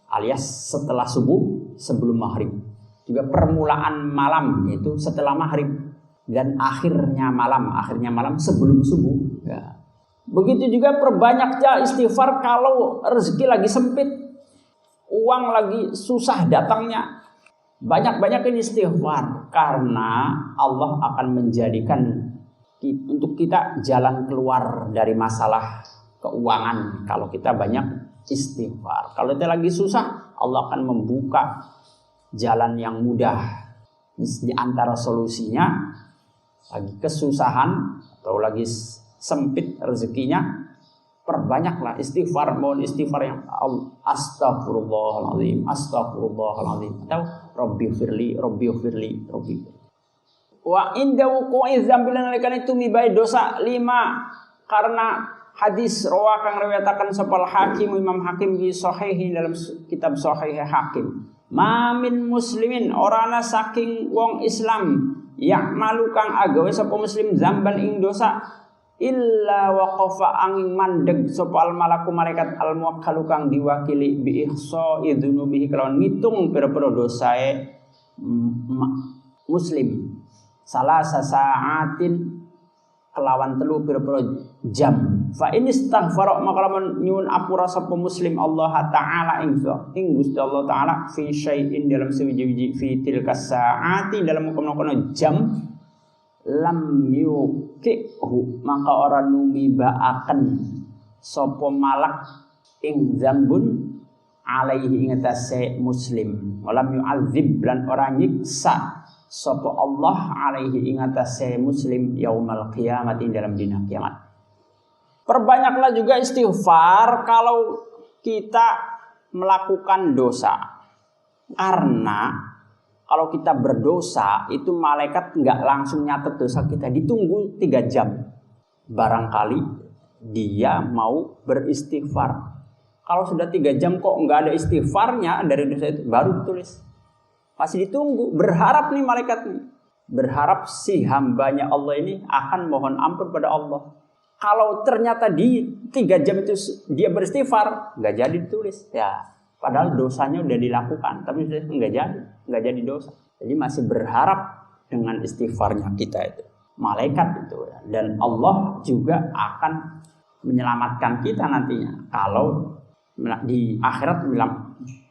Speaker 1: alias setelah subuh sebelum maghrib. Juga permulaan malam yaitu setelah maghrib dan akhirnya malam sebelum subuh. Ya. Begitu juga perbanyaknya istighfar kalau rezeki lagi sempit, uang lagi susah datangnya. Banyak-banyakin istighfar karena Allah akan menjadikan untuk kita jalan keluar dari masalah keuangan kalau kita banyak istighfar. Kalau kita lagi susah, Allah akan membuka jalan yang mudah. Di antara solusinya lagi kesusahan atau lagi sempit rezekinya, perbanyaklah istighfar, mohon istighfar yang astagfirullahaladzim, astagfirullahaladzim, atau Rabbi firli, Rabbi firli, Rabbi. Wa inda wuqu'i dzambi lan nalika tumibai dosa 5 karena hadis rawa kang riwayataken sapa Hakim Imam Hakim fi sahihi dalam kitab Sahih Hakim. Ma min muslimin ora ana saking wong Islam ya'malu kang agawe sapa muslim zamban ing dosa illa waqafa angin mandeg sapa al malaku malaikat al muwakkalu kang diwakili bi ihsa'i dzunubihi kelawan ngitung pira-pira dosae muslim salasa sa'atin kelawan 3 pira-pira jam. Fa in istaghfara maka lamun nyuwun apura sapa muslim Allah taala ing Gusti Allah taala fi syai'in dalam sewiji-wiji fi tilkas sa'ati dalam kono-kono jam lam yuqihu maka ora numibaaken sapa malak ing zambun alaihi ing atase muslim walam yu'adzib lan ora nyiksa sapa Allah alaihi ing atase muslim yaumal qiyamati dalam dina kiamat. Perbanyaklah juga istighfar kalau kita melakukan dosa. Karena kalau kita berdosa itu malaikat enggak langsung nyatet dosa kita, ditunggu 3 jam. Barangkali dia mau beristighfar. Kalau sudah 3 jam kok enggak ada istighfarnya dari dosa itu, baru ditulis. Masih ditunggu, berharap nih malaikat nih. Berharap si hambanya Allah ini akan mohon ampun pada Allah. Kalau ternyata di 3 jam itu dia beristighfar, nggak jadi ditulis. Ya, padahal dosanya udah dilakukan, tapi nggak jadi dosa. Jadi masih berharap dengan istighfarnya kita itu. Malaikat itu ya. Dan Allah juga akan menyelamatkan kita nantinya. Kalau di akhirat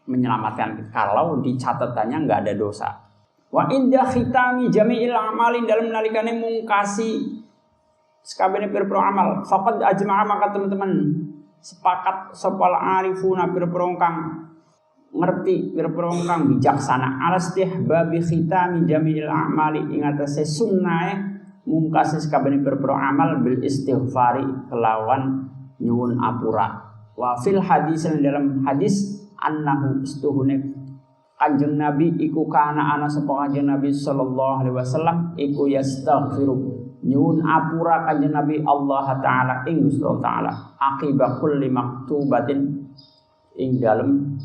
Speaker 1: menyelamatkan kalau di catatannya nggak ada dosa. Wa inda khitami jami'il amalin dalam nalikane mungkasi sakabehane pira-pira amal faqad ajma'a maka teman-teman sepakat sopal arifuna pira-pira kang ngerti pira-pira kang bijaksana alastihbabi khitami jami'il amali ing atase sunnahe mungkasi sakabehane pira-pira amal bil istighfari kelawan nyuwun apura. Wa fil hadis dalam hadis annahu istuhune Kanjeng Nabi iku kana ana sapa Kanjeng Nabi sallallahu alaihi wasallam iku yastaghfiru nyuwun apura Kanjeng Nabi Allah taala ing Gusti Allah taala akiba kulli maktubatin ing dalem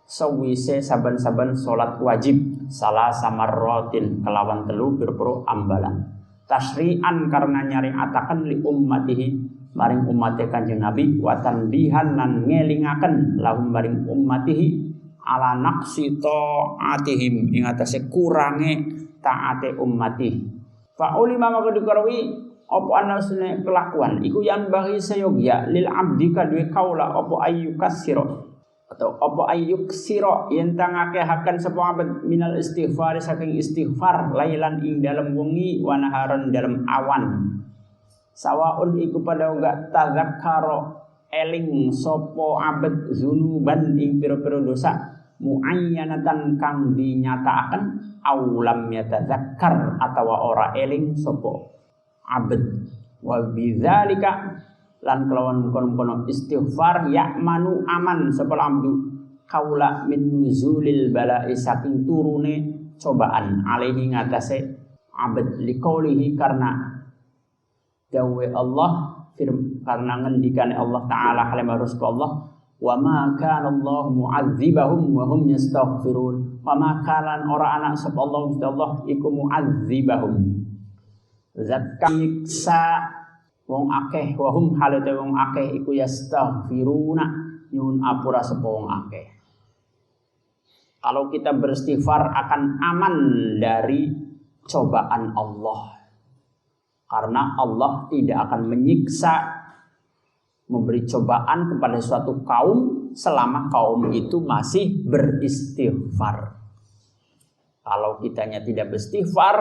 Speaker 1: sawise saben-saben salat wajib salah samarratin kelawan 3 pira-pira ambalan tasri'an karena nyariataken li ummatihi maring umatnya Kanjeng Nabi wa tanbihan lan ngelingaken lahum maring ummatihi ala naqsi ta'atihim ing atase kurange taate ummati fa ulima maka dikarawi apa anasune kelakuan iku yang bagi sayogya lil abdi kadue kaula apa ayyukasira atau apa ayyuksira yen tangakehaken sapa abad minal istighfar saking istighfar lailan ing dalam wengi wa naharon dalam awan sawaun iku pada enggak tazakkara eling sapa abad zunuban ing pira-pira dosa muayyanatan kang dinyatakaken aulam yatazakkar atawa ora eling sapa abad wa bidzalika lan kelawan kono-kono istighfar ya'manu aman sapa abdu kaula min nuzulil bala'i saking turune cobaan alaihi ngatasé abad liqaulihi karena dawe Allah karena ngendikane Allah taala kalimah Rasulullah wa ma kana Allah mu'adzibahum wa hum yastaghfirun wa ma kana ora ana sapa Allah iku mu'adzibahum zat kang nyiksa wong akeh wa hum halate wong akeh iku yastaghfiruna nyuwun apura sapa wong akeh. Kalau kita beristighfar akan aman dari cobaan Allah karena Allah tidak akan menyiksa memberi cobaan kepada suatu kaum selama kaum itu masih beristighfar. Kalau kitanya tidak beristighfar,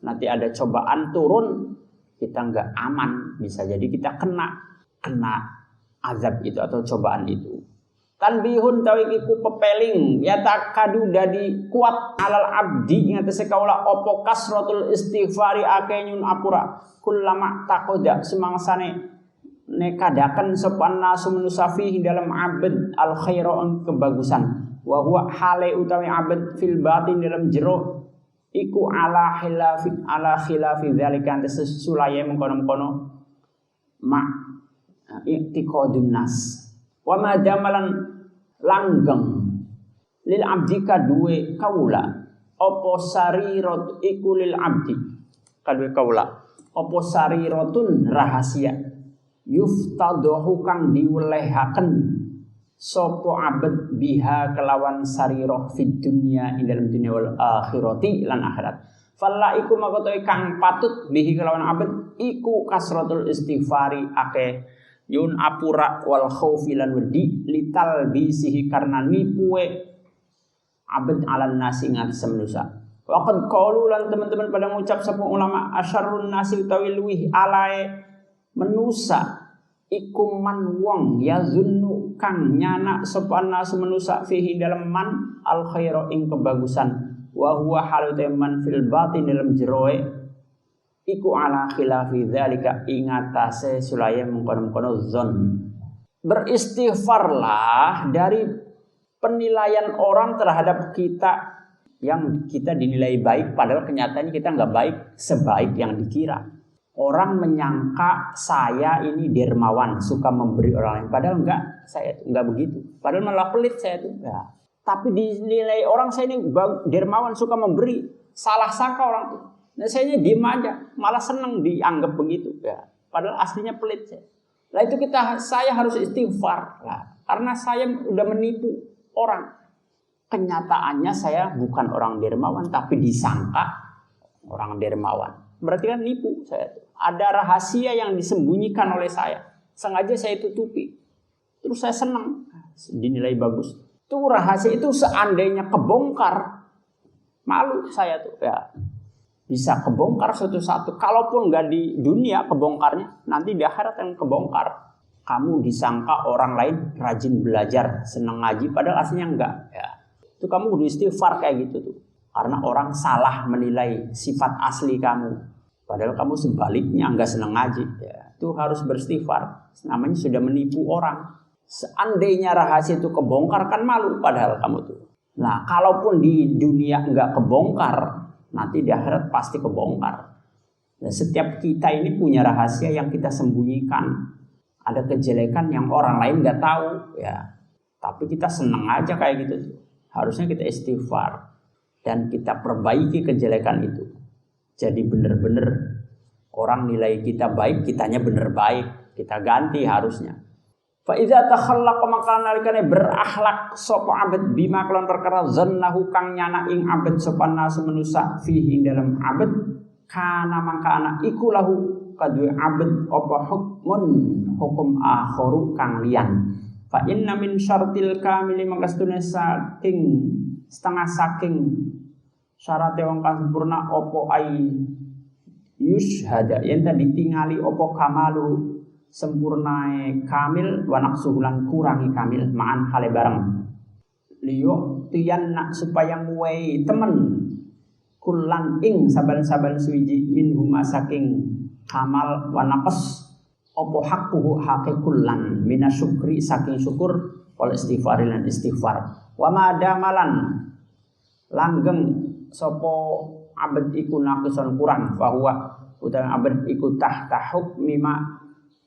Speaker 1: nanti ada cobaan turun, kita nggak aman, bisa jadi kita kena azab itu atau cobaan itu. Tanbihun tawi iku pepeling ya takadu dadi kuat alal abdi ngatese kaula apa kasratul istighfari akeh nyun apura kullama takoda semangsane nekadaken sopan nasu menusafi dalam abad al khairan kebagusan wa huwa hale utawi abad fil batin dalam jero iku ala khilafi dzalika sesulaya mengkono-kono ma i'tiqadun nas wa ma damalan langgeng lil abdi kaduwe kaula apa sarirat iku lil abdi kaduwe kaula apa sariratun rahasia yuftadahu kang diwelehaken sapa abad biha kelawan sarirah fid dunya ing dalam dunia wal akhirati lan akhirat falla iku makotoe kang patut bihi kelawan abad iku kasratul istighfari akeh yun apura wal khaufi lan wedi lital bisihi karena nipuwe abad alan nasi ngatas manusia. Waqad qaulu lan teman-teman pada ngucap sapa ulama asyarrun nasi utawi luwih alae manusa iku man wong yazunnu kang nyana sapa nasu manusa fihi dalam man al khaira ing kebagusan wa huwa halu man fil batin dalam jeroe iku ala khilafi dzalika ingatase sulaya mengkono-kono zon. Beristighfarlah dari penilaian orang terhadap kita yang kita dinilai baik padahal kenyataannya kita nggak baik sebaik yang dikira. Orang menyangka saya ini dermawan, suka memberi orang lain padahal enggak, saya itu enggak begitu. Padahal malah pelit saya itu. Ya. Tapi dinilai orang saya ini dermawan, suka memberi, salah sangka orang itu. Nah saya diem aja, malah seneng dianggap begitu ya. Padahal aslinya pelit saya. Nah itu saya harus istighfar lah, karena saya udah menipu orang. Kenyataannya saya bukan orang dermawan, tapi disangka orang dermawan. Berarti kan nipu saya. Ada rahasia yang disembunyikan oleh saya, sengaja saya tutupi. Terus saya senang, dinilai bagus. Itu rahasia itu seandainya kebongkar, malu saya tuh ya. Bisa kebongkar satu-satu. Kalaupun nggak di dunia kebongkarnya, nanti di akhirat yang kebongkar. Kamu disangka orang lain rajin belajar, senang ngaji, padahal aslinya enggak. Ya. Itu kamu kudu istighfar kayak gitu tuh. Karena orang salah menilai sifat asli kamu. Padahal kamu sebaliknya enggak senang ngaji. Ya. Itu harus beristighfar. Namanya sudah menipu orang. Seandainya rahasia itu kebongkar kan malu padahal kamu tuh. Nah, kalaupun di dunia enggak kebongkar, nanti di akhirat pasti kebongkar. Dan setiap kita ini punya rahasia yang kita sembunyikan. Ada kejelekan yang orang lain nggak tahu, ya. Tapi kita senang aja kayak gitu. Harusnya kita istighfar dan kita perbaiki kejelekan itu. Jadi benar-benar orang nilai kita baik, kitanya benar baik. Kita ganti harusnya. Fa iza takhallaqa maka nalikane berakhlak sapa abad bima kelon perkara zannahu kang nyana ing abad sapa nasu manusa fihi dalam abad kana mangka ana iku lahu kadue abad apa hukmun hukum akharu kang liyan fa inna min syartil kamili mangkastune saking setengah saking syarat wong kang sempurna apa ai yushhada yen tadi tingali apa kamalu sempurnae kamil wa naqsulan kurangi kamil ma'an hale bareng liyo tiyanna supaya nguwei temen kulan ing saban-saban suwiji minhum saking kamal wa naqas apa haqquhu haqqi kulan minasyukri saking syukur wal istighfar lan istighfar wa madamalan langgeng sapa abad iku naqisan kurang bahwa utawi abad iku tahta hukmi ma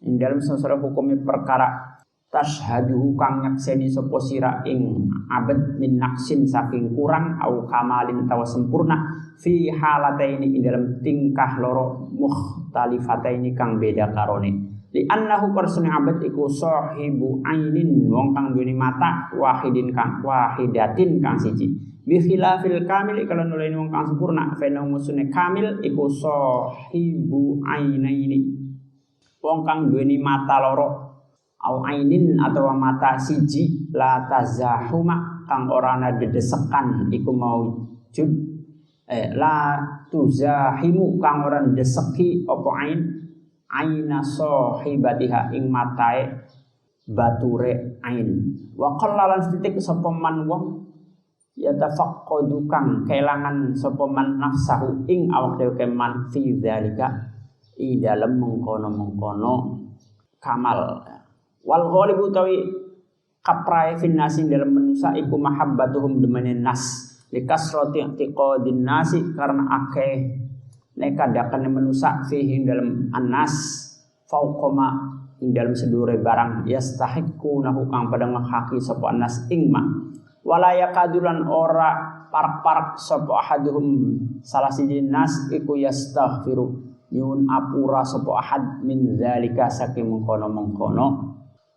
Speaker 1: ing dalam sensara hukumnya perkara tashhadu kang nyakseni sapa sira ing abad min naqsin saking kurang au kamalin tawa sempurna fi halataini ing dalam tingkah loro mukhtalifataini kang beda karone li annahu qarsune abad iku sahibu ainin wong kang duweni mata wahidatin kang siji bi khilafil kamil kalau nuleni wong kang sempurna fa musune kamil iku sahibu ainaini wong kang duweni mata loro au ainin atau mata siji la tazahuma kang ora ana dedesekan iku maujud la tuzahimu kang ora ndeseki apa ain aina sahibatiha ing matae bature ain. Wa qallalan titik sapa man wong yatafaqqadu kang kelangan sapa man nafsahu ing awak dhewe keman fi dzalika i dalem mengkono-mengkono kamal. Wal ghalibu tawi kaprae finnasi dalam manusa iku mahabbatuhum demene nas likasrati i'tiqadin nasi karena akeh nekadakane manusa fihi dalam anas fauqama ing dalam sedure barang yastahiqunahu kang padha ngahaki sapa anas ing ma wala yakadulan ora parak-parak sapa ahaduhum salah siji nas iku yastaghfiru nyuwun apura sapa ahad min zalika saking mengkono-mengkono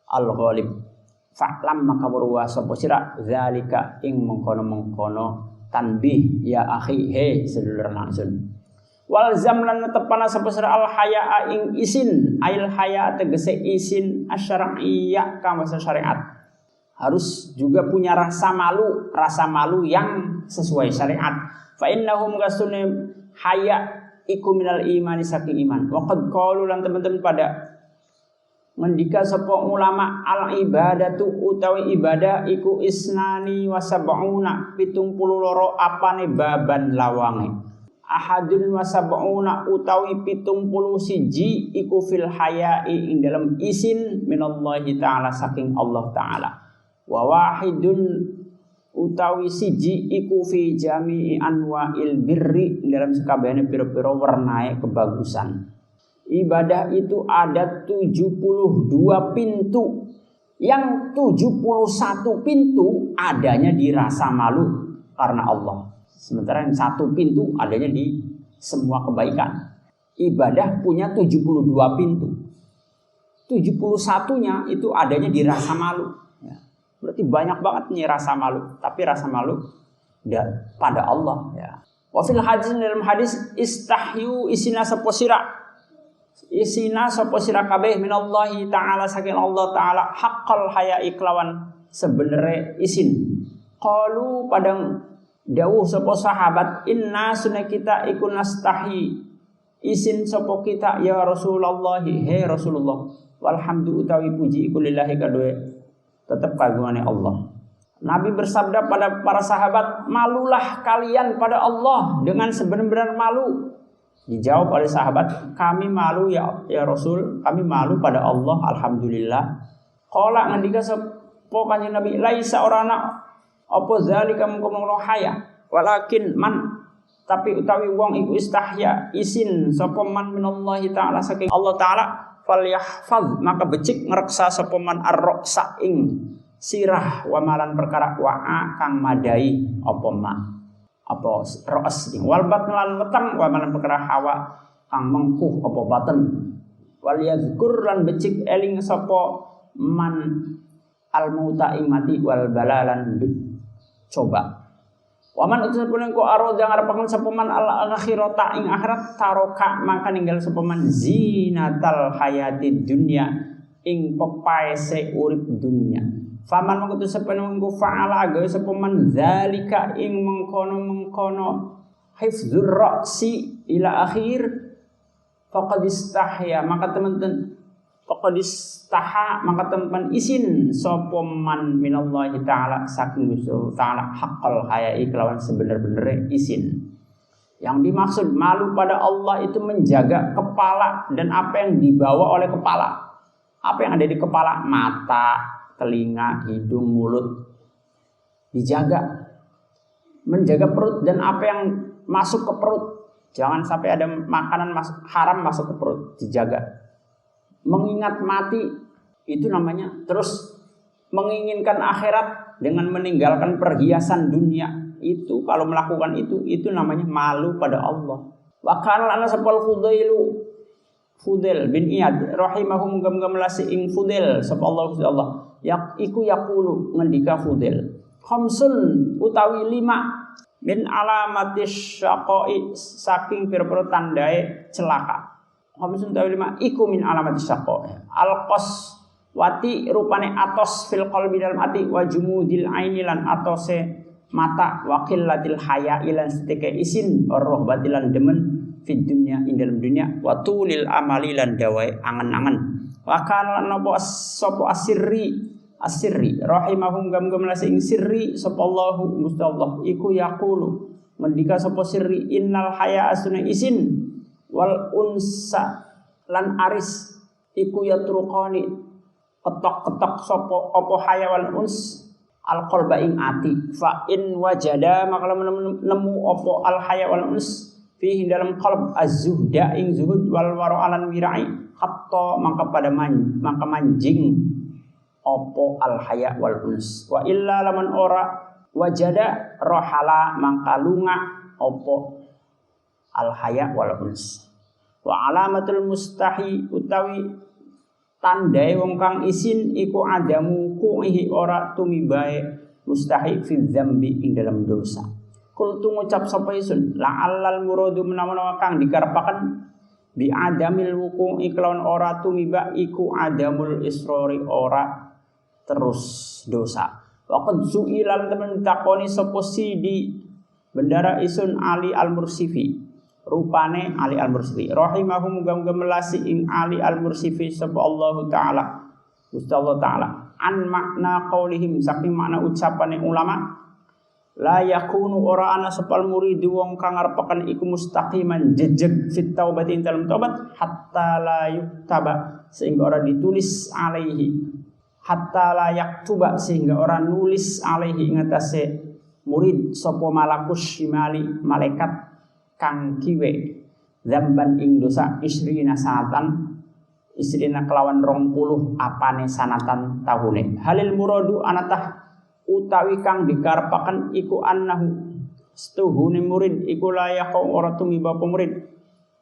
Speaker 1: al-ghalib fa'lam maka berwa sapa sira zalika ing mengkono-mengkono tanbih ya akhi he sedulur langsung wal zamlan tepana sapa sira al hayaa ing isin ail haya tegese isin asyar'iyyah kang basa syariat harus juga punya rasa malu yang sesuai syariat fa innahum gasune haya iku minal imani saking iman wa qad qalu lan teman-teman pada ngendika sapa ulama al ibadatu utawi ibadah iku isnani wa sab'una 72 apane baban lawange ahadun wa sab'una utawi 71 iku fil haya'i ing dalam isin minallahi taala saking Allah taala wa wahidun utawi siji iku fi jami'i anwa'il birri dalam sakabehane pira-pira wernae kebagusan. Ibadah itu ada 72 pintu. Yang 71 pintu adanya di rasa malu karena Allah. Sementara yang satu pintu adanya di semua kebaikan. Ibadah punya 72 pintu. 71-nya itu adanya di rasa malu. Ya. Berarti banyak banget nih rasa malu. Tapi rasa malu pada Allah. Ya. Wa fil hadis dalam hadis istahyu isina saposira. Isina sapa sira kabeh minallahi taala saking Allah taala haqqal haya'i kelawan sebenere isin. Qalu padang dawuh sapa sahabat inna sunna kita iku nastahi isin sapa kita ya Rasulullah he Rasulullah walhamdu utawi puji iku lillahi kadue tetep kagungane Allah. Nabi bersabda pada para sahabat malulah kalian pada Allah dengan sebenar-benar malu. Dijawab oleh sahabat, kami malu ya Rasul, kami malu pada Allah, alhamdulillah. Qala ngandika sapa kanjeng Nabi, laisa orana apa zalika mengkono haya, walakin man tapi utawi wong iku istahya isin sapa man minallahi taala saking Allah taala falyahfaz maka becik ngreksa sapa man ar-ra'sa ing sirah wa malan perkara wa'a kang madai apa ma apa ra's wal batn lan weteng wa malan perkara hawa kang mengkuh apa baten wal yazkur lan becik eling sapa man al mauta ing mati wal balalan coba waman utus pun engko aroda ngarepaken sapa man al akhirata ing akhirat taroka maka ninggal sapa man zinatal hayatid dunya ing pepaese urip dunya. Faman mengkutu sepena mengku fa'ala agawe sapa man zalika ing mengkono hifdzur ra'si ila akhir faqad istahya maka teman-teman faqad istaha maka teman isin sapa man minallahi taala saking Gusti taala haqqal haya'i kelawan sebenar-benare isin. Yang dimaksud malu pada Allah itu menjaga kepala dan apa yang dibawa oleh kepala. Apa yang ada di kepala, mata, telinga, hidung, mulut dijaga. Menjaga perut dan apa yang masuk ke perut. Jangan sampai ada makanan haram masuk ke perut, dijaga. Mengingat mati itu namanya terus menginginkan akhirat dengan meninggalkan perhiasan dunia. Itu kalau melakukan itu namanya malu pada Allah. Wa kana ana sapal Fudail bin Iyad rahimahum gam-gam lasi ing Fudail sapa Allah iku yaqulu ngendika Fudail khamsun utawi 5 min alamatis syaqai saking pira-pira tandae celaka. Khamsun utawi 5 iku min alamatis syaqai alqas wati rupane atos fil qalbi dalam ati wa jumudil aini lan atose mata wakil latil haya ilan setika isin roh batilan demen fid dunya ing dalam dunia wa tulil amali lan dawai angen-angen wa kana napa sapa asirri rahimahum gam-gam lasing sirri sapa Allahu Gusti Allah iku yaqulu mendika sapa sirri innal haya asuna isin wal unsa lan aris iku yatruqani ketok-ketok sapa apa haya wal uns al qalba ing ati fa in wajada maka nemu apa al haya wal uns fihi dalam qalb az-zuhda ing zuhud wal wara'alan wirai hatta maka manjing apa al haya wal uns wa illa laman ora wajada rohala maka lunga apa al haya wal uns wa alamatul mustahi utawi tandai wong kang isin iku adamu kuihi ora tumibae mustahi fi dzambi ing dalam dosa. Kul tu ngucap sapa isun la'allal muradu menawa kang dikarepaken bi adamil wuku iklawan ora tumiba iku adamul israri ora terus dosa. Wa qad su'ilan temen takoni sapa sidi bendara isun Ali Al-Mursifi rupane Ali Al-Mursifi rahimahum muga-muga melasi ing Ali Al-Mursifi sapa Allah taala Gusti Allah taala an makna qaulihim saking makna ucapane ulama la yakunu ora ana sapal murid wong kang ngarepaken iku mustaqiman jejeg fit taubati dalam taubat hatta la yuktaba sehingga ora ditulis alaihi hatta la yaktuba sehingga ora nulis alaihi ing atase murid sapa malakus shimali malaikat kang kiwe zamban ing dosa isrina sanatan isrina kelawan 20 apane sanatan tahune halil muradu anatah utawi kang dikarepaken iku annahu setuhune murid iku layak ora tumiba murid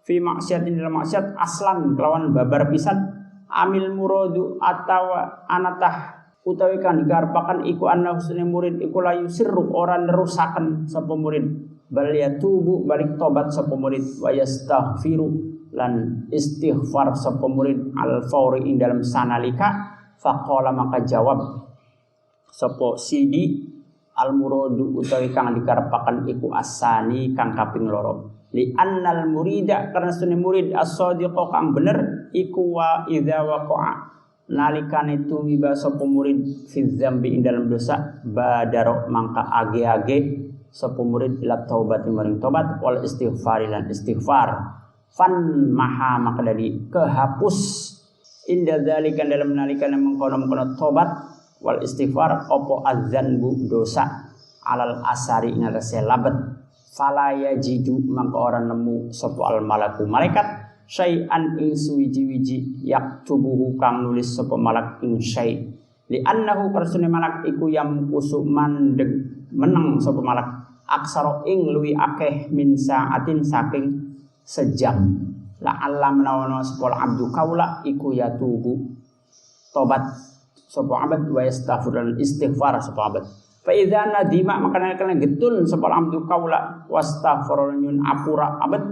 Speaker 1: fi maksiatin dalam maksiat aslan kelawan babar pisan amil muradu atawa anatah utawi kang dikarepaken iku annahu sunne murid iku layu sirru ora nerusaken sapa murid bal yatubu balik tobat sapa murid wa yastaghfiru lan istighfar sapa murid al fauri ing dalam sanalika faqala maka jawab sapa sidi al muradu utawi kang dikarepaken iku asani kang kaping loro li annal murida karena sunne murid as-sadiqa kang bener iku wa idza waqa'a nalikane tumiba sapa murid fi dzambi ing dalam dosa badaro mangka age-age sapa murid ila taubat maring tobat wal istighfar lan istighfar fan maha maka dari kehapus inda zalika dalam nalikane mengkono-kono tobat wal istighfar opo adzanbu dosa alal asari ing atase labet fala yajidu maka ora nemu sapa al malaku malaikat syai'an ing suwiji-wiji yaktubuhu kang nulis sapa malak ing syai' li annahu karsune malak iku yang kusuk mandeg meneng sapa malak aksara ing luwi akeh min saatin saking sejam la alam menawa sapa abdu kaula iku yatubu tobat sapa abad wa yastaghfirul istighfar sapa abad fa idza nadima maka kena getun sapa abdu kaula wastaghfirul nyun apura abad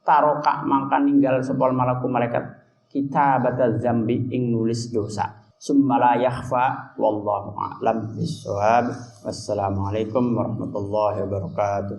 Speaker 1: taroka mangka ninggal sapa malaku malaikat kitabataz zambi ing nulis dosa summa la yakhfa wallahu a'lam bissawab. Wassalamualaikum warahmatullahi wabarakatuh.